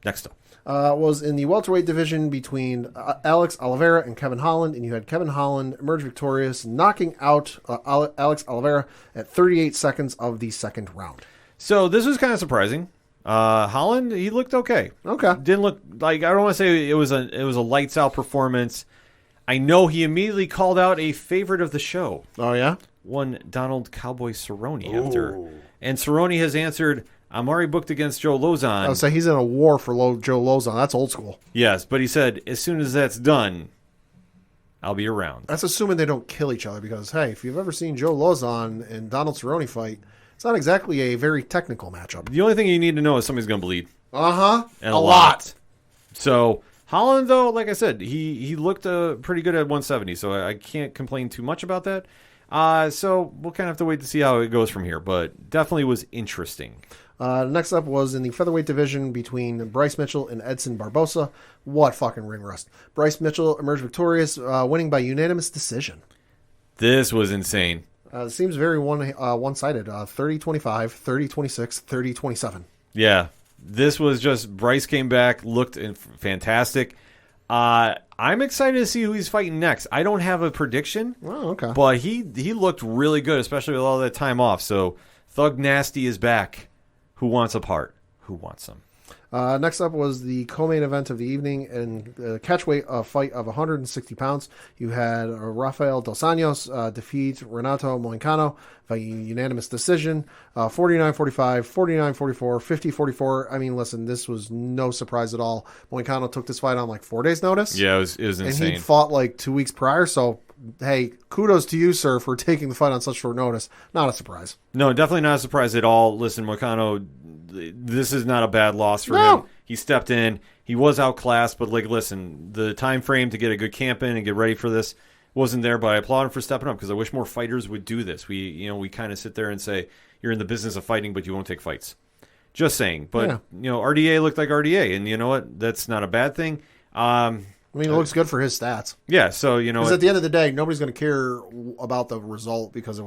Next up.
was in the welterweight division between Alex Oliveira and Kevin Holland, and you had Kevin Holland emerge victorious, knocking out Alex Oliveira at 38 seconds of the second round.
So this was kind of surprising. Holland, he looked okay.
Okay.
Didn't look like, I don't want to say it was a lights out performance. I know he immediately called out a favorite of the show.
Oh, yeah?
One Donald Cowboy Cerrone after. And Cerrone has answered, I'm already booked against Joe Lozon.
I would say he's in a war for Joe Lozon. That's old school.
Yes, but he said, as soon as that's done, I'll be around.
That's assuming they don't kill each other because, hey, if you've ever seen Joe Lozon and Donald Cerrone fight, it's not exactly a very technical matchup.
The only thing you need to know is somebody's going to bleed.
Uh-huh.
And a lot. So Holland, though, like I said, he looked pretty good at 170, so I can't complain too much about that. So we'll kind of have to wait to see how it goes from here, but definitely was interesting.
Next up was in the featherweight division between Bryce Mitchell and Edson Barbosa. What fucking ring rust. Bryce Mitchell emerged victorious, winning by unanimous decision.
This was insane.
It seems very one-sided. 30-25, 30-26, 30-27.
Yeah. This was just, Bryce came back, looked fantastic. I'm excited to see who he's fighting next. I don't have a prediction.
Oh, okay.
But he looked really good, especially with all that time off. So Thug Nasty is back. Who wants a part? Who wants some?
Next up was the co-main event of the evening in the catchweight fight of 160 pounds. You had Rafael Dos Anjos defeat Renato Moicano by unanimous decision, 49-45, 49-44, 50-44. I mean, listen, this was no surprise at all. Moicano took this fight on like 4 days' notice.
Yeah, it was insane.
And he fought like 2 weeks prior, so hey, kudos to you, sir, for taking the fight on such short notice. Not a surprise.
No, definitely not a surprise at all. Listen, Moicano, this is not a bad loss for him. He stepped in. He was outclassed, but like, listen, the time frame to get a good camp in and get ready for this wasn't there. But I applaud him for stepping up because I wish more fighters would do this. We kind of sit there and say you're in the business of fighting, but you won't take fights. Just saying. But RDA looked like RDA, and you know what? That's not a bad thing. I
mean, it looks good for his stats.
Yeah, so
because at the end of the day, nobody's going to care about the result because it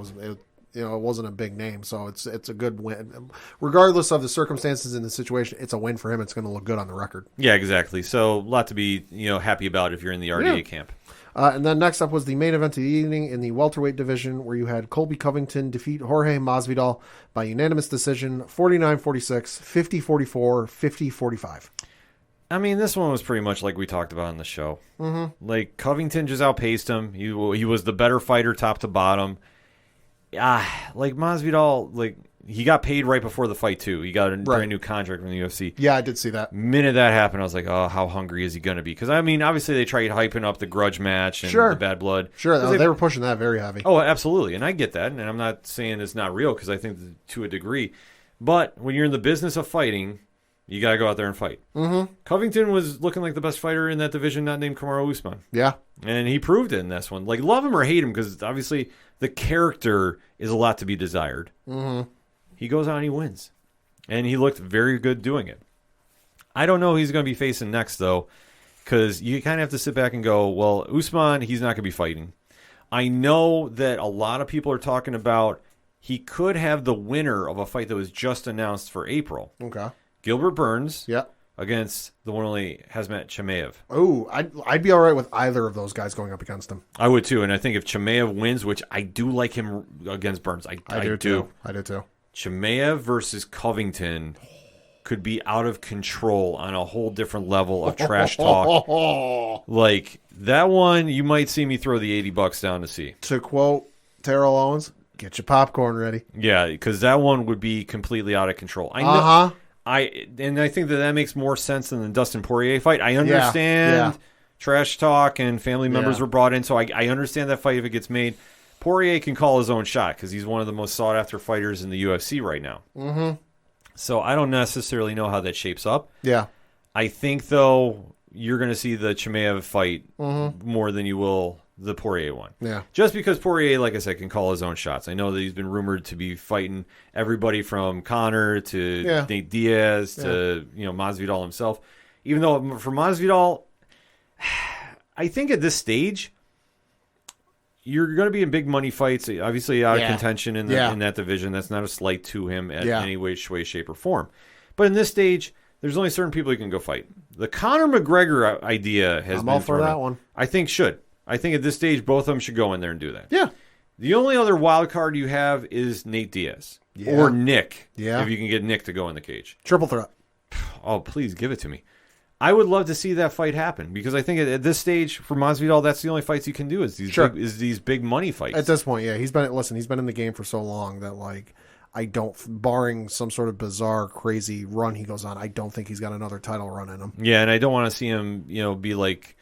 wasn't a big name, so it's a good win. Regardless of the circumstances in the situation, it's a win for him. It's going to look good on the record.
Yeah, exactly. So a lot to be happy about if you're in the RDA camp.
And then next up was the main event of the evening in the welterweight division, where you had Colby Covington defeat Jorge Masvidal by unanimous decision, 49-46, 50-44, 50-45.
I mean, this one was pretty much like we talked about on the show.
Mm-hmm.
Like, Covington just outpaced him. He was the better fighter top to bottom. Like Masvidal, like he got paid right before the fight too. He got a brand new contract from the UFC.
Yeah, I did see that.
Minute that happened, I was like, oh, how hungry is he going to be? Because, I mean, obviously they tried hyping up the grudge match and the bad blood.
Sure, they were pushing that very heavy.
Oh, absolutely. And I get that. And I'm not saying it's not real because I think to a degree. But when you're in the business of fighting, you got to go out there and fight.
Mm-hmm.
Covington was looking like the best fighter in that division, not named Kamaru Usman.
Yeah.
And he proved it in this one. Like, love him or hate him, because obviously the character is a lot to be desired.
Mm-hmm.
He goes out and he wins. And he looked very good doing it. I don't know who he's going to be facing next, though, because you kind of have to sit back and go, well, Usman, he's not going to be fighting. I know that a lot of people are talking about he could have the winner of a fight that was just announced for April.
Okay.
Gilbert Burns
Yep.
against the one only Hazmat Chimaev.
Oh, I'd be all right with either of those guys going up against him.
I would too, and I think if Chimaev wins, which I do like him against Burns, I do too.
I do too.
Chimaev versus Covington could be out of control on a whole different level of trash talk. Like that one, you might see me throw the $80 down to see.
To quote Terrell Owens, "Get your popcorn ready."
Yeah, because that one would be completely out of control. I know.
Uh-huh.
I think that makes more sense than the Dustin Poirier fight. I understand trash talk and family members were brought in, so I understand that fight if it gets made. Poirier can call his own shot because he's one of the most sought-after fighters in the UFC right now.
Mm-hmm.
So I don't necessarily know how that shapes up.
Yeah.
I think, though, you're going to see the Chimaev fight more than you will the Poirier one.
Yeah.
Just because Poirier, like I said, can call his own shots. I know that he's been rumored to be fighting everybody from Conor to Nate Diaz to Masvidal himself. Even though for Masvidal, I think at this stage, you're going to be in big money fights, obviously out of contention in that division. That's not a slight to him at any way, shape, or form. But in this stage, there's only certain people you can go fight. The Conor McGregor idea has
I'm
been
all for
thrown
that
out.
one.
I think at this stage, both of them should go in there and do that.
Yeah.
The only other wild card you have is Nate Diaz.
Yeah.
Or Nick.
Yeah.
If you can get Nick to go in the cage.
Triple threat.
Oh, please give it to me. I would love to see that fight happen because I think at this stage for Masvidal, that's the only fights you can do is these big money fights.
At this point, yeah, he's been in the game for so long that like I don't, barring some sort of bizarre crazy run he goes on, I don't think he's got another title run in him.
Yeah, and I don't want to see him, be like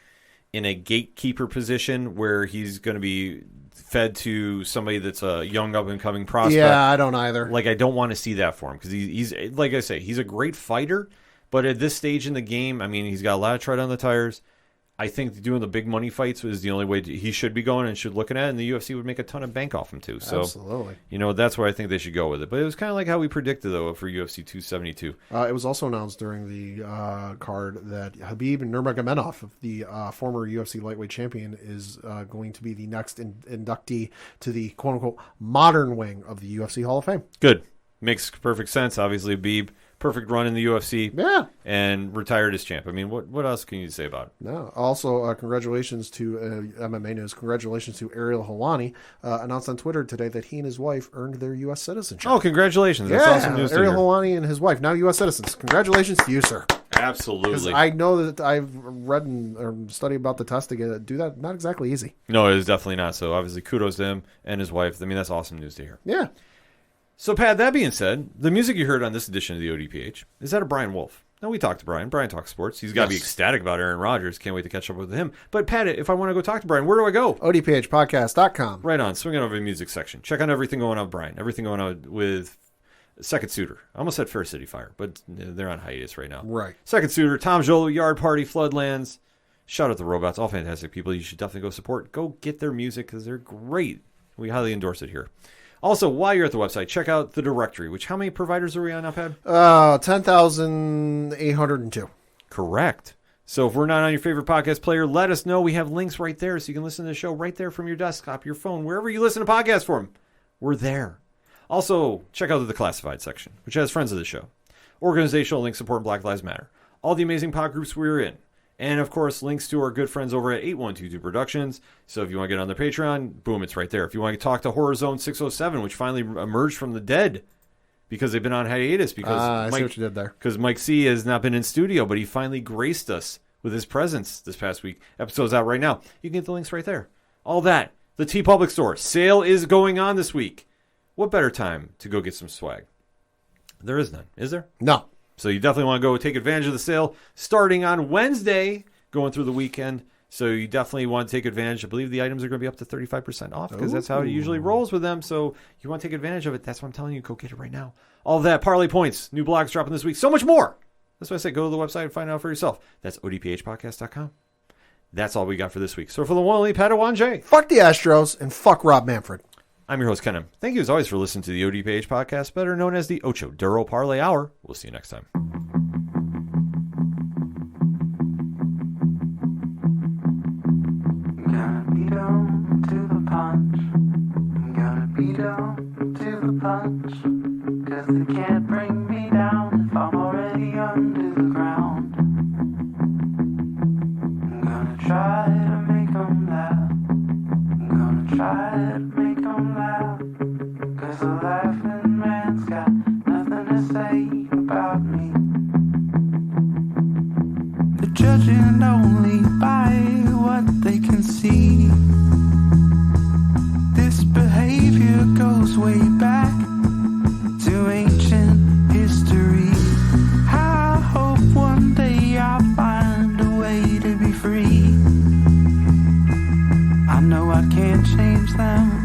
in a gatekeeper position where he's going to be fed to somebody that's a young up and coming prospect.
Yeah, I don't either.
Like I don't want to see that for him because he's like I say, he's a great fighter. But at this stage in the game, I mean, he's got a lot of tread on the tires. I think doing the big money fights is the only way he should be going and should looking at it, and the UFC would make a ton of bank off him too. So,
absolutely.
That's where I think they should go with it. But it was kind of like how we predicted, though, for UFC 272.
It was also announced during the card that Khabib Nurmagomedov, the former UFC lightweight champion, is going to be the next inductee to the quote-unquote modern wing of the UFC Hall of Fame.
Good. Makes perfect sense. Obviously, Khabib. Perfect run in the UFC, and retired as champ. I mean, what else can you say about it?
No. Also, congratulations to MMA news. Congratulations to Ariel Helwani. Announced on Twitter today that he and his wife earned their U.S. citizenship.
Oh, congratulations! That's awesome news.
Ariel Helwani and his wife, now U.S. citizens. Congratulations to you, sir.
Absolutely.
I know that I've read and studied about the test to do that. Not exactly easy.
No, it is definitely not. So obviously, kudos to him and his wife. I mean, that's awesome news to hear.
Yeah.
So, Pat, that being said, the music you heard on this edition of the ODPH is that of Brian Wolf. Now, we talked to Brian. Brian talks sports. He's got to be ecstatic about Aaron Rodgers. Can't wait to catch up with him. But, Pat, if I want to go talk to Brian, where do I go?
ODPHpodcast.com.
Right on. Swing it over to the music section. Check out everything going on with Brian. Everything going on with Second Suitor. I almost said Fair City Fire, but they're on hiatus right now.
Right.
Second Suitor, Tom Jolo, Yard Party, Floodlands. Shout out to Robots. All fantastic people. You should definitely go support. Go get their music because they're great. We highly endorse it here. Also, while you're at the website, check out the directory, which how many providers are we on now, Pat?
10,802.
Correct. So if we're not on your favorite podcast player, let us know. We have links right there so you can listen to the show right there from your desktop, your phone, wherever you listen to podcasts from. We're there. Also, check out the classified section, which has friends of the show. Organizational links supporting Black Lives Matter. All the amazing pod groups we're in. And, of course, links to our good friends over at 8122 Productions. So if you want to get on their Patreon, boom, it's right there. If you want to talk to Horror Zone 607, which finally emerged from the dead because they've been on hiatus because
I see what you did there.
Because Mike C has not been in studio, but he finally graced us with his presence this past week. Episode's out right now. You can get the links right there. All that. The T Public Store. Sale is going on this week. What better time to go get some swag? There is none, is there?
No.
So you definitely want to go take advantage of the sale starting on Wednesday, going through the weekend. So you definitely want to take advantage. I believe the items are going to be up to 35% off because that's how it usually rolls with them. So you want to take advantage of it. That's what I'm telling you. Go get it right now. All of that, Parlay Points, new blogs dropping this week. So much more. That's why I say go to the website and find out for yourself. That's odphpodcast.com. That's all we got for this week. So for the one only Padawan J.
Fuck the Astros and fuck Rob Manfred.
I'm your host, Kenem. Thank you as always for listening to the ODPH podcast, better known as the Ocho Duro Parlay Hour. We'll see you next time.
Gotta be down to the punch. Gotta be down to the punch. 'Cause they can't bring me down if I'm already under the ground. I'm gonna try to make them laugh. I'm gonna try to make them laugh. 'Cause the laughing man's got nothing to say about me. They're judging only by what they can see. This behavior goes way back to ancient history. I hope one day I'll find a way to be free. I know I can't change them.